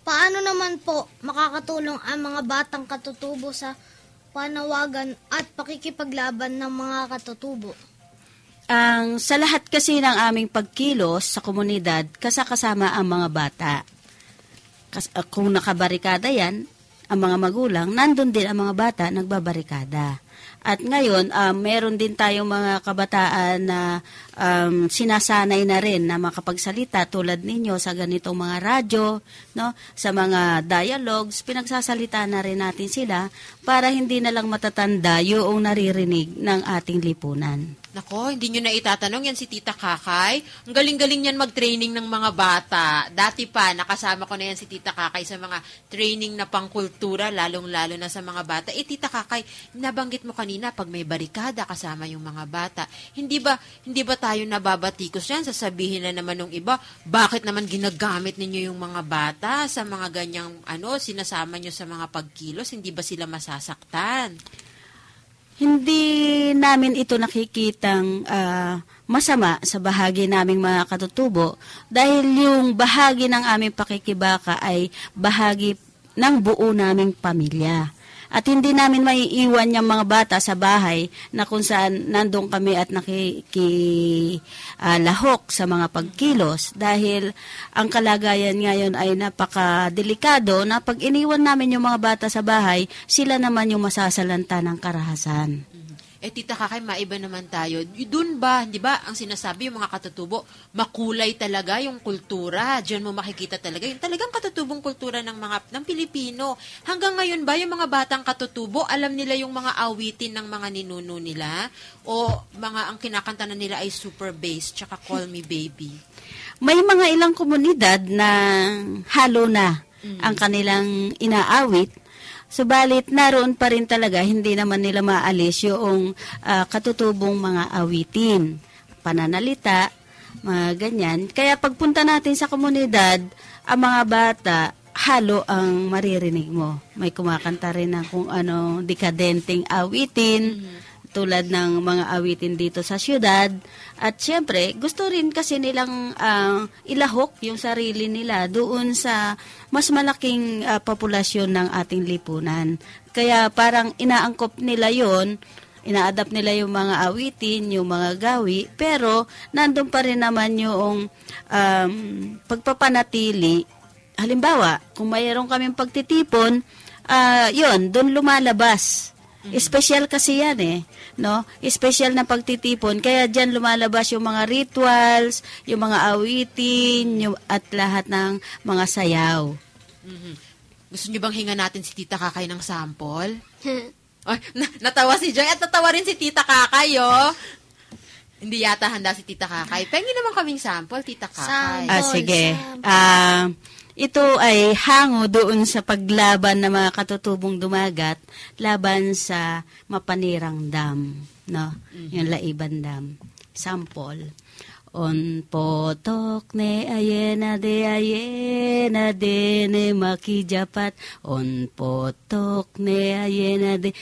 Paano naman po makakatulong ang mga batang katutubo sa panawagan at pakikipaglaban ng mga katutubo? Sa lahat kasi ng aming pagkilos sa komunidad, kasakasama ang mga bata. Kung nakabarikada yan, ang mga magulang, nandun din ang mga bata nagbabarikada. At ngayon, meron din tayong mga kabataan na sinasanay na rin na makapagsalita tulad ninyo sa ganitong mga radyo, no? Sa mga dialogues, pinagsasalita na rin natin sila para hindi na lang matatanda yung naririnig ng ating lipunan. Nako, hindi nyo na itatanong yan si Tita Kakay. Ang galing-galing yan mag-training ng mga bata. Dati pa, nakasama ko na yan si Tita Kakay sa mga training na pangkultura, lalong-lalo na sa mga bata. Tita Kakay, nabanggit mo kanina, pag may barikada kasama yung mga bata, hindi ba tayo nababatikos yan? Sasabihin na naman ng iba, bakit naman ginagamit ninyo yung mga bata sa mga ganyang, sinasama nyo sa mga pagkilos? Hindi ba sila masasaktan? Hindi namin ito nakikitang masama sa bahagi naming mga katutubo dahil yung bahagi ng aming pakikibaka ay bahagi ng buo naming pamilya. At hindi namin maiiwan yung mga bata sa bahay na kung saan nandun kami at nakikilahok sa mga pagkilos dahil ang kalagayan ngayon ay napakadelikado na pag iniwan namin yung mga bata sa bahay, sila naman yung masasalanta ng karahasan. Tita Kakay, maiba naman tayo. Doon ba, di ba, ang sinasabi yung mga katutubo, makulay talaga yung kultura. Diyan mo makikita talaga yung talagang katutubong kultura ng Pilipino. Hanggang ngayon ba yung mga batang katutubo, alam nila yung mga awitin ng mga ninuno nila? O ang kinakanta na nila ay Super Bass, tsaka Call Me Baby? May mga ilang komunidad na halo na ang kanilang inaawit. Subalit, naroon pa rin talaga, hindi naman nila maalis yung katutubong mga awitin, pananalita, mga ganyan. Kaya pagpunta natin sa komunidad, ang mga bata, halo ang maririnig mo. May kumakanta rin ng kung ano, dekadenteng awitin, tulad ng mga awitin dito sa syudad. At syempre, gusto rin kasi nilang ilahok yung sarili nila doon sa mas malaking populasyon ng ating lipunan. Kaya parang inaangkop nila yon, ina-adapt nila yung mga awitin, yung mga gawi, pero nandun pa rin naman yung pagpapanatili. Halimbawa, kung mayroon kaming pagtitipon, yon, doon lumalabas. Special kasi yan no? Special na pagtitipon. Kaya dyan lumalabas yung mga rituals, yung mga awitin, at lahat ng mga sayaw. Gusto nyo bang hinga natin si Tita Kakay ng sample? Ay, natawa si Joy at natawa rin si Tita Kakay, Hindi yata handa si Tita Kakay. Pengi naman kaming sample, Tita Kakay. Sige. Ito ay hango doon sa paglaban ng mga katutubong dumagat laban sa Mapanirang Dam, no? Yung Laiban Dam. Sample. On potok ne ayena de ne makijapat. On potok ne ayena de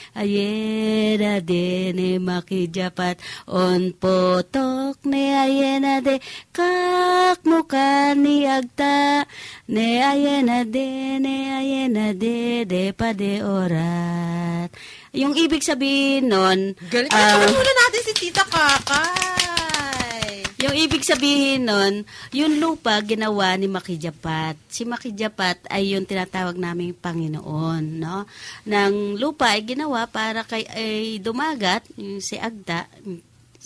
ne makijapat. On potok ne ayena de kak muka ni agta. Ne ayena de pade orat. Yung ibig sabihin nun, galing muna natin si Tita Kakay. Yung ibig sabihin nun, yung lupa ginawa ni Makijapat. Si Makijapat ay yung tinatawag naming Panginoon, no? Nang lupa ay ginawa para kay dumagat, yung si Agda,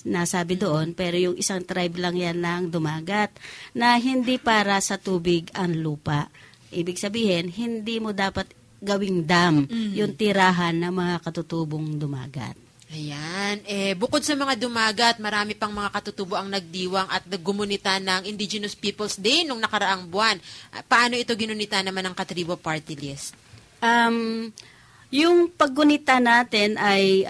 nasabi doon, pero yung isang tribe lang yan ng dumagat, na hindi para sa tubig ang lupa. Ibig sabihin, hindi mo dapat gawing dam, yung tirahan ng mga katutubong dumagat. Ayan. Bukod sa mga dumagat, marami pang mga katutubo ang nagdiwang at naggumunita ng Indigenous Peoples Day nung nakaraang buwan. Paano ito ginunita naman ng Katribo Party List? Yung paggunita natin ay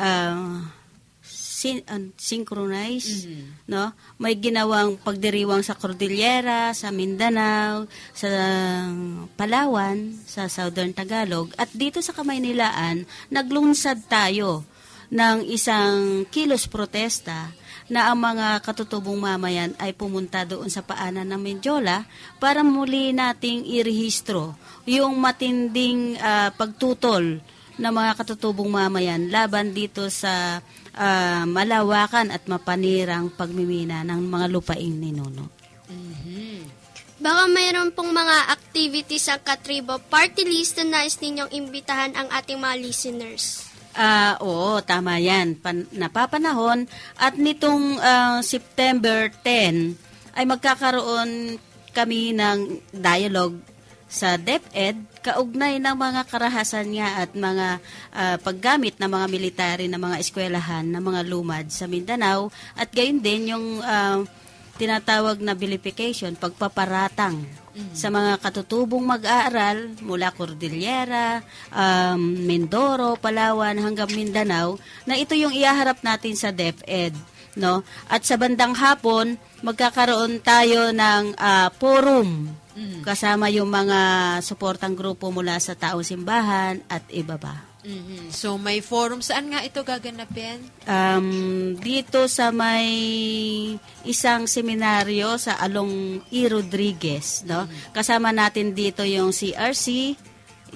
synchronized, no? May ginawang pagdiriwang sa Cordillera, sa Mindanao, sa Palawan, sa Southern Tagalog, at dito sa Kamaynilaan, naglunsad tayo ng isang kilos protesta na ang mga katutubong mamayan ay pumunta doon sa paanan ng Mendiola para muli nating irehistro yung matinding pagtutol ng mga katutubong mamayan laban dito sa malawakan at mapanirang pagmimina ng mga lupaing ninuno. Baka mayroon pong mga activities sa Katribo Party List na nais ninyong imbitahan ang ating mga listeners. Oo, tama yan. Napapanahon at nitong September 10 ay magkakaroon kami ng dialogue sa DepEd kaugnay ng mga karahasan nga at mga paggamit ng mga military na mga eskwelahan ng mga lumad sa Mindanao at gayon din yung tinatawag na vilification, pagpaparatang sa mga katutubong mag-aaral mula Cordillera, Mindoro, Palawan hanggang Mindanao, na ito yung ihaharap natin sa DepEd, no? At sa bandang hapon, magkakaroon tayo ng forum kasama yung mga suportang grupo mula sa Taong Simbahan at iba pa. So may forum, saan nga ito gaganapin? Dito sa may isang seminaryo sa Along E. Rodriguez, no? Kasama natin dito yung CRC,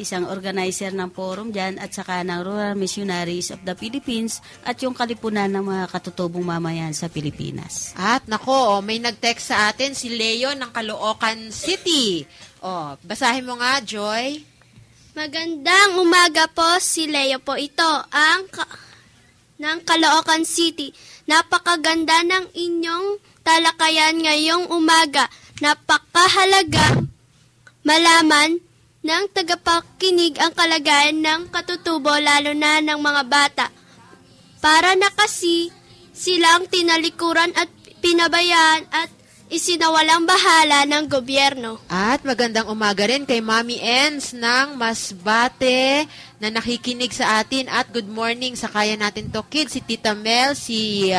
isang organizer ng forum dyan, at saka ng Rural Missionaries of the Philippines at yung Kalipunan ng mga katutubong mamayan sa Pilipinas. At nako, may nag-text sa atin si Leo ng Caloocan City. Basahin mo nga, Joy. Magandang umaga po, si Leo po ito. ng Caloocan City. Napakaganda ng inyong talakayan ngayong umaga. Napakahalaga malaman ng tagapakinig ang kalagayan ng katutubo lalo na ng mga bata. Para na kasi silang tinalikuran at pinabayaan at isinawalang bahala ng gobyerno. At magandang umaga rin kay Mami Ens ng Masbate na nakikinig sa atin. At good morning sa Kaya Natin to Kids, si Tita Mel, si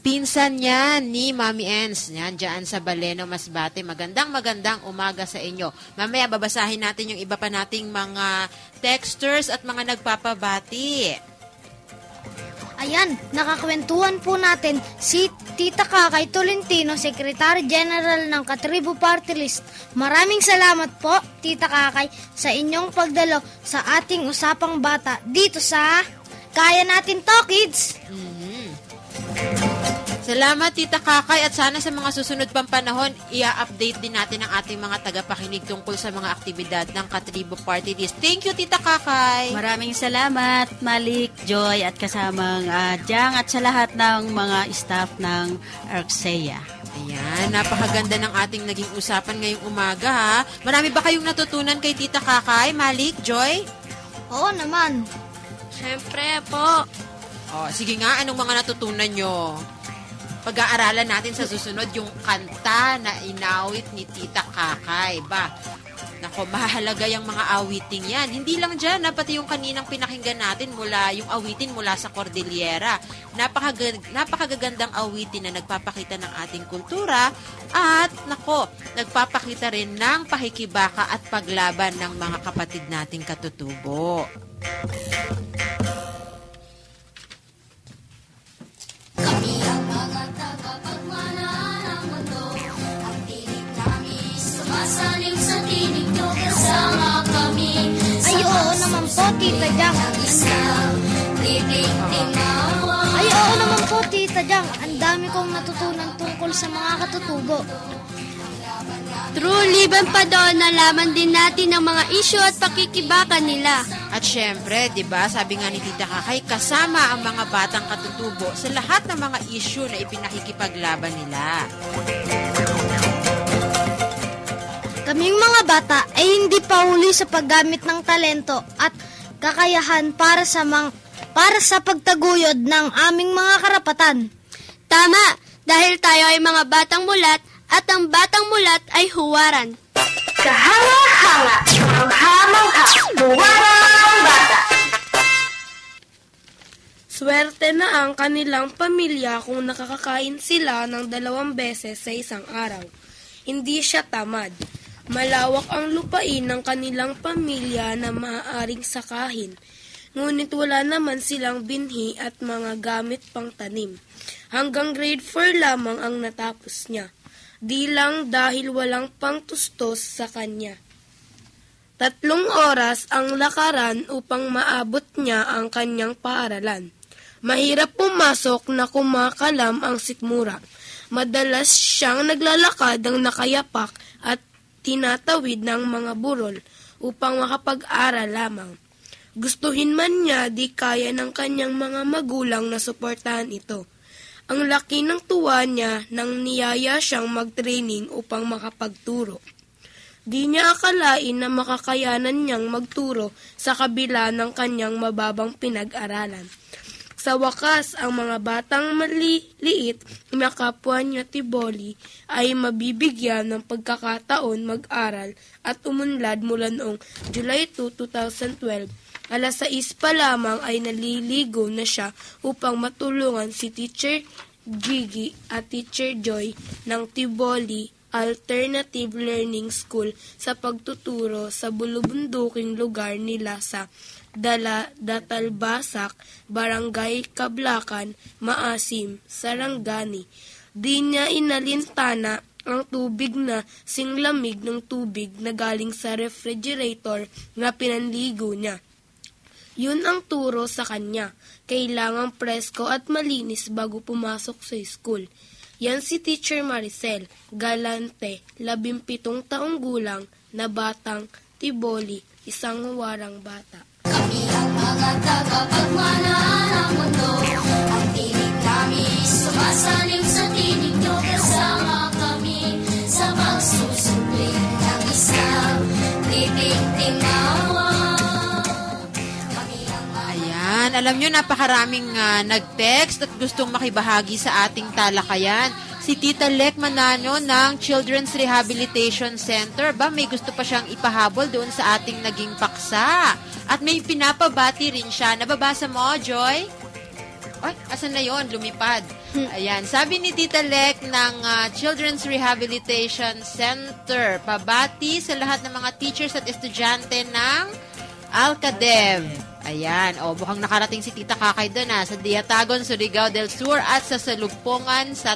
pinsan niya ni Mami Ens, yan, dyan sa Baleno, Masbate. Magandang umaga sa inyo. Mamaya babasahin natin yung iba pa nating mga texters at mga nagpapabati. Ayan, nakakwentuhan po natin si Tita Kakay Tolentino, Secretary General ng Katribo Party List. Maraming salamat po, Tita Kakay, sa inyong pagdalo sa ating usapang bata dito sa Kaya Natin to Kids. Salamat, Tita Kakay, at sana sa mga susunod pang panahon, i-update din natin ang ating mga tagapakinig tungkol sa mga aktibidad ng Katribo Party List. Thank you, Tita Kakay. Maraming salamat, Malik, Joy, at kasamang Jang at sa lahat ng mga staff ng Arxeya. Ayan, napakaganda ng ating naging usapan ngayong umaga, ha? Marami ba kayong natutunan kay Tita Kakay, Malik, Joy? Oo naman. Siyempre po. Sige nga, anong mga natutunan nyo? Pag-aaralan natin sa susunod yung kanta na inawit ni Tita Kakay. Nako, mahalaga yung mga awiting yan. Hindi lang dyan, pati yung kaninang pinakinggan natin yung awitin mula sa Cordillera. Napakagagandang awitin na nagpapakita ng ating kultura at, nako, nagpapakita rin ng pakikibaka at paglaban ng mga kapatid nating katutubo. Kami ang mga tagapagmana ng mundo. Ang tinig namin sumasaling sa tinig nyo. Kasama kami. Ay, oo naman po, Tita Jang. Ay, oo naman po, Tita Jang. Ang dami kong natutunan tungkol sa mga katutubo. True, liban pa doon, nalaman din natin ang mga issue at pakikibaka nila. At syempre, di ba, sabi nga ni Tita Kakay, kasama ang mga batang katutubo sa lahat ng mga issue na ipinakikipaglaban nila. Kaming mga bata ay hindi pa huli sa paggamit ng talento at kakayahan para sa pagtaguyod ng aming mga karapatan. Tama, dahil tayo ay mga batang mulat at ang batang mulat ay huwaran. Kahanga-hanga, mangha-mangha, huwarang bata. Swerte na ang kanilang pamilya kung nakakakain sila ng 2 beses sa isang araw. Hindi siya tamad. Malawak ang lupain ng kanilang pamilya na maaaring sakahin. Ngunit wala naman silang binhi at mga gamit pang tanim. Hanggang grade 4 lamang ang natapos niya. Di lang dahil walang pangtustos sa kanya. 3 oras ang lakaran upang maabot niya ang kanyang paaralan. Mahirap pumasok na kumakalam ang sikmura. Madalas siyang naglalakad ng nakayapak at tinatawid ng mga burol upang makapag-aral lamang. Gustuhin man niya, di kaya ng kanyang mga magulang na suportahan ito. Ang laki ng tuwa niya nang niyaya siyang mag-training upang makapagturo. Di niya akalain na makakayanan niyang magturo sa kabila ng kanyang mababang pinag-aralan. Sa wakas, ang mga batang maliliit na kapwa niya Tiboli ay mabibigyan ng pagkakataon mag-aral at umunlad mula noong July 2, 2012. Alas 6 pa lamang ay naliligo na siya upang matulungan si Teacher Gigi at Teacher Joy ng Tiboli Alternative Learning School sa pagtuturo sa bulubunduking lugar nila sa Datalbasak, Barangay Kablakan, Maasim, Sarangani. Di niya inalintana ang tubig na singlamig ng tubig na galing sa refrigerator na pinanligo niya. Yun ang turo sa kanya. Kailangang presko at malinis bago pumasok sa school. Yan si Teacher Maricel Galante, 17 taong gulang na batang Tiboli, isang huwarang bata. Kami ang mga mga tagapagmana ng mundo. Ang tinig namin sumasalim sa tinig nyo. Kasama kami sa pagsusumli ng isang tinig tinawa. Ayan, alam nyo, napakaraming nag-text at gustong makibahagi sa ating talakayan. Si Tita Lek Manano ng Children's Rehabilitation Center, may gusto pa siyang ipahabol doon sa ating naging paksa. At may pinapabati rin siya. Nababasa mo, Joy? Ay, asan na yon? Lumipad. Ayan, sabi ni Tita Lek ng Children's Rehabilitation Center, pabati sa lahat ng mga teachers at estudyante ng Alcadev. Ayan, mukhang nakarating si Tita Kakay doon sa Diatagon, Surigao del Sur at sa Salugpongan sa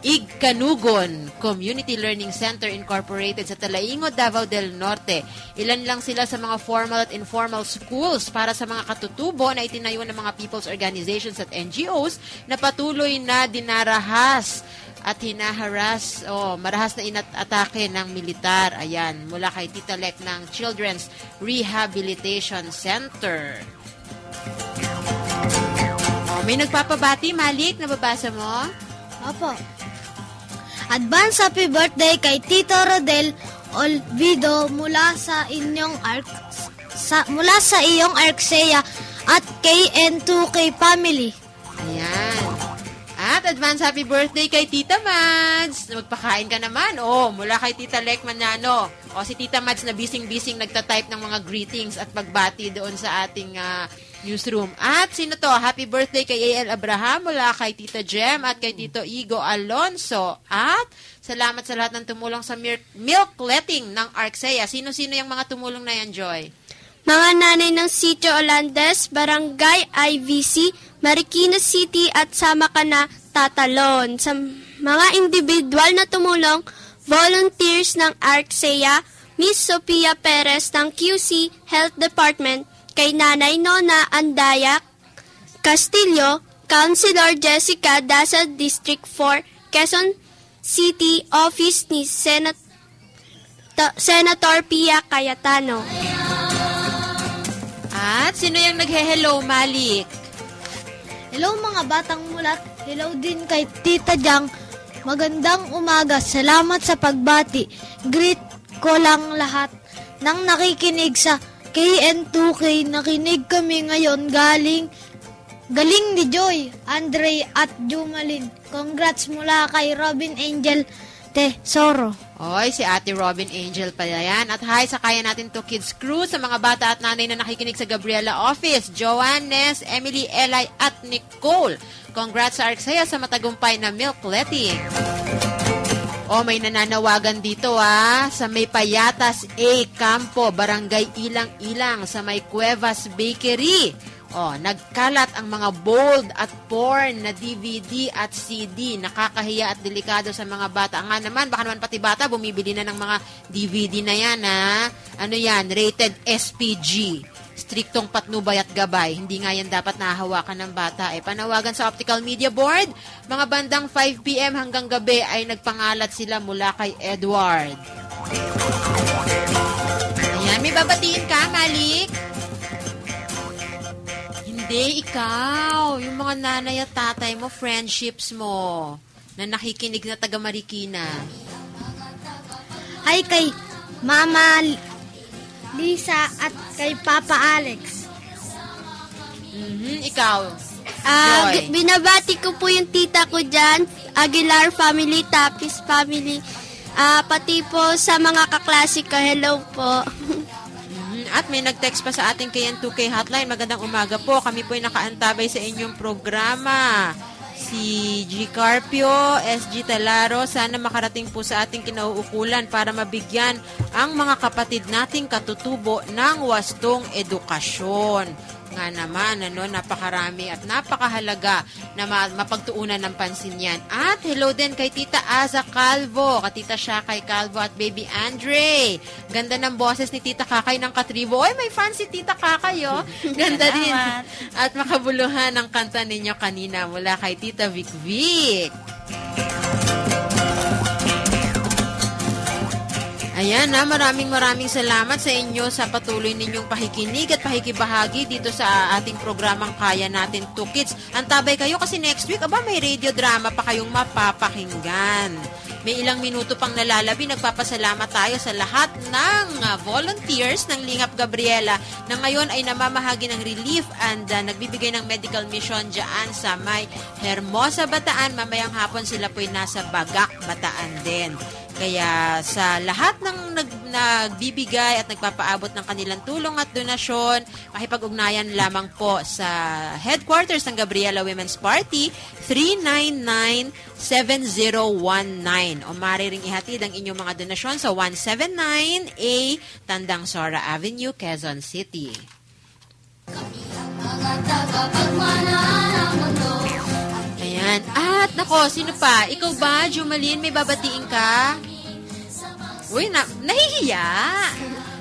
Igcanugon Community Learning Center Incorporated sa Talaingod, Davao del Norte. Ilan lang sila sa mga formal at informal schools para sa mga katutubo na itinayo ng mga people's organizations at NGOs na patuloy na dinarahas at hinaharas, marahas na inatake ng militar. Ayan, mula kay Tita Lek ng Children's Rehabilitation Center. May nagpapabati, Malik, nababasa mo? Opo. Advance happy birthday kay Tito Rodel Olvido mula sa iyong Arxea at KN2K family. Ayan. At advance happy birthday kay Tita Mads. Magpakain ka naman. Mula kay Tita Lek Manano. Si Tita Mads na bising-bising nagtatype ng mga greetings at pagbati doon sa ating newsroom. At sino to? Happy birthday kay A.L. Abraham mula kay Tita Jem at kay Tito Igo Alonso. At salamat sa lahat ng tumulong sa milk letting ng Arxea. Sino-sino yung mga tumulong na yan, Joy? Mga nanay ng Sitio Olandes, Barangay IVC, Marikina City at Samakana, Tatalon. Sa mga individual na tumulong, volunteers ng Arxea, Miss Sophia Perez ng QC Health Department, kay Nanay Nona Andaya Castillo, Councilor Jessica Dasa District 4, Quezon City Office ni Senator Pia Cayetano. At sino yung naghe-hello, Malik? Hello mga batang mulat. Hello din kay Tita Jang. Magandang umaga. Salamat sa pagbati. Greet ko lang lahat ng nakikinig sa KN2K. Nakinig kami ngayon galing ni Joy, Andre at Jumalin. Congrats mula kay Robin Angel Tesoro. Si Ate Robin Angel pala yan. At hi sa Kaya Natin to Kids Crew, sa mga bata at nanay na nakikinig sa Gabriela Office, Joannes, Emily, Eli at Nicole. Congrats sa Arxea sa matagumpay na milk letting. May nananawagan dito sa may Payatas A Campo, Barangay Ilang-Ilang, sa may Cuevas Bakery. Nagkalat ang mga bold at porn na DVD at CD. Nakakahiya at delikado sa mga bata. Nga naman, baka naman pati bata bumibili na ng mga DVD na yan, Ano yan? Rated SPG. Striktong patnubay at gabay. Hindi nga yan dapat nahahawakan ng bata. Panawagan sa Optical Media Board, mga bandang 5 p.m. hanggang gabi ay nagpangalat sila mula kay Edward. Ayan, may babatiin ka, Malik? Hindi, ikaw. Yung mga nanay at tatay mo, friendships mo, na nakikinig na taga Marikina. Ay, kay Mama Lisa at kay Papa Alex. Ikaw, Joy. Binabati ko po yung tita ko dyan, Aguilar family, Tapis family, pati po sa mga kaklase ko, hello po. At may nag-text pa sa ating KN2K hotline. Magandang umaga po. Kami po ay nakaantabay sa inyong programa. Si G. Carpio, SG Talaro, sana makarating po sa ating kinauukulan para mabigyan ang mga kapatid nating katutubo ng wastong edukasyon. Nga naman, napakarami at napakahalaga na mapagtuunan ng pansin yan. At hello din kay Tita Aza Calvo, Tita Shakay Calvo at Baby Andre. Ganda ng boses ni Tita Kakay ng Katribo. May fan si Tita Kakay, Ganda din. At makabuluhan ang kanta ninyo kanina mula kay Tita Vic Vic. Ayan. Ayan na, maraming salamat sa inyo sa patuloy ninyong pakikinig at pakikibahagi dito sa ating programang Kaya Natin 2 Kids. Antabay kayo kasi next week, may radio drama pa kayong mapapakinggan. May ilang minuto pang nalalabi, nagpapasalamat tayo sa lahat ng volunteers ng Lingap Gabriela na ngayon ay namamahagi ng relief and nagbibigay ng medical mission dyan sa may Hermosa, Bataan. Mamayang hapon sila po'y nasa Bagak, Bataan din. Kaya sa lahat ng nagbibigay at nagpapaabot ng kanilang tulong at donasyon, makipag-ugnayan lamang po sa headquarters ng Gabriela Women's Party, 399-7019. O mariring ihatid ang inyong mga donasyon sa 179A Tandang Sora Avenue, Quezon City. Ayan. At nako, sino pa? Ikaw ba, Jumalin, may babatiin ka? Uy, nahihiya.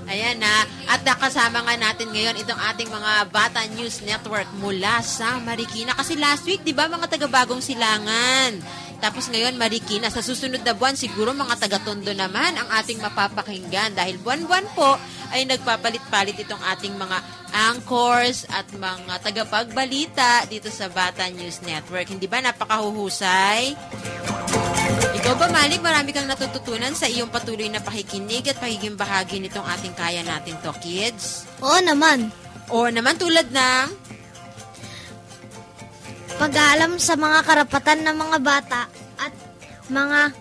Ayan na. At nakasama nga natin ngayon itong ating mga Bata News Network mula sa Marikina. Kasi last week, di ba, mga taga-Bagong Silangan. Tapos ngayon, Marikina. Sa susunod na buwan, siguro mga taga-Tondo naman ang ating mapapakinggan. Dahil buwan-buwan po ay nagpapalit-palit itong ating mga anchors at mga tagapagbalita dito sa Bata News Network. Hindi ba napakahuhusay? Ikaw ba, Malik, marami kang natututunan sa iyong patuloy na pakikinig at pagiging bahagi nitong ating Kaya Natin 2 Kids? Oo naman. Oo naman, tulad ng pag-aalam sa mga karapatan ng mga bata at mga...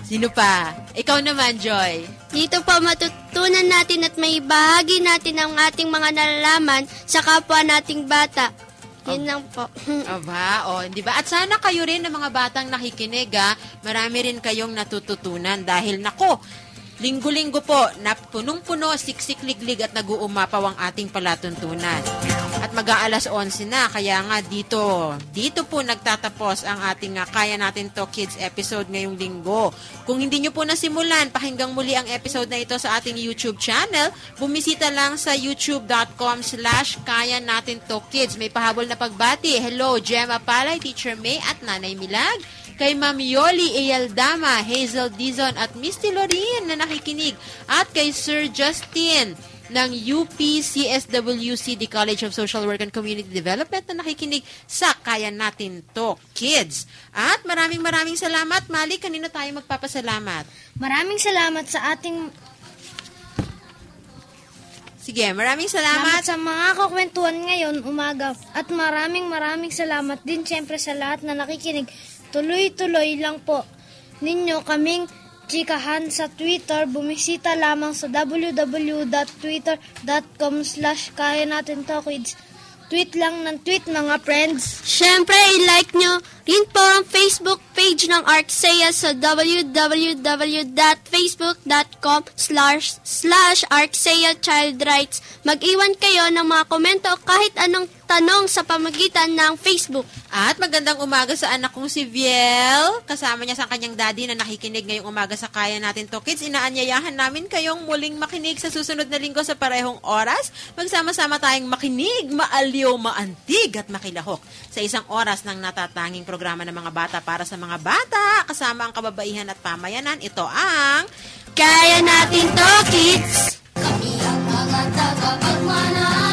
Sino pa? Ikaw naman, Joy. Dito po matutunan natin at may bahagi natin ang ating mga nalalaman sa kapwa nating bata. Yun lang po. Di ba? At sana kayo rin ng mga batang nakikinig, marami rin kayong natututunan dahil nako, linggo-linggo po, na punong-puno, siksik-liglig at nag-uumapaw ang ating palatuntunan. At mag-aalas 11 na, kaya nga dito po nagtatapos ang ating Kaya Natin 2 Kids episode ngayong linggo. Kung hindi nyo po nasimulan, pakinggang muli ang episode na ito sa ating YouTube channel, bumisita lang sa youtube.com/Kaya Natin 2 Kids. May pahabol na pagbati. Hello, Gemma Palay, Teacher May at Nanay Milag. Kay Ma'am Yoli Eyaldama, Hazel Dizon at Misty Lorin na nakikinig. At kay Sir Justin ng UP-CSWCD College of Social Work and Community Development na nakikinig sa Kaya Natin 2 Kids. At maraming salamat. Malik, kanino tayo magpapasalamat? Maraming salamat sa ating... Sige, maraming salamat sa mga kakwentuhan ngayon umaga. At maraming salamat din siyempre sa lahat na nakikinig. Tuloy-tuloy lang po ninyo kaming chikahan sa Twitter. Bumisita lamang sa www.twitter.com/Kaya Natin 2 Kids. Tweet lang ng tweet, mga friends. Siyempre, i-like nyo rin po ang Facebook page ng ArcSeya sa www.facebook.com/ArcSeya Child Rights. Mag-iwan kayo ng mga komento kahit anong tanong sa pamagitan ng Facebook. At magandang umaga sa anak kong si Viel. Kasama niya sa kanyang daddy na nakikinig ngayong umaga sa Kaya Natin 2 Kids. Inaanyayahan namin kayong muling makinig sa susunod na linggo sa parehong oras. Magsama-sama tayong makinig, maaliw, maantig at makilahok sa isang oras ng natatanging programa ng mga bata para sa mga bata. Kasama ang kababaihan at pamayanan. Ito ang Kaya Natin 2 Kids. Kami ang mga tagapagmana.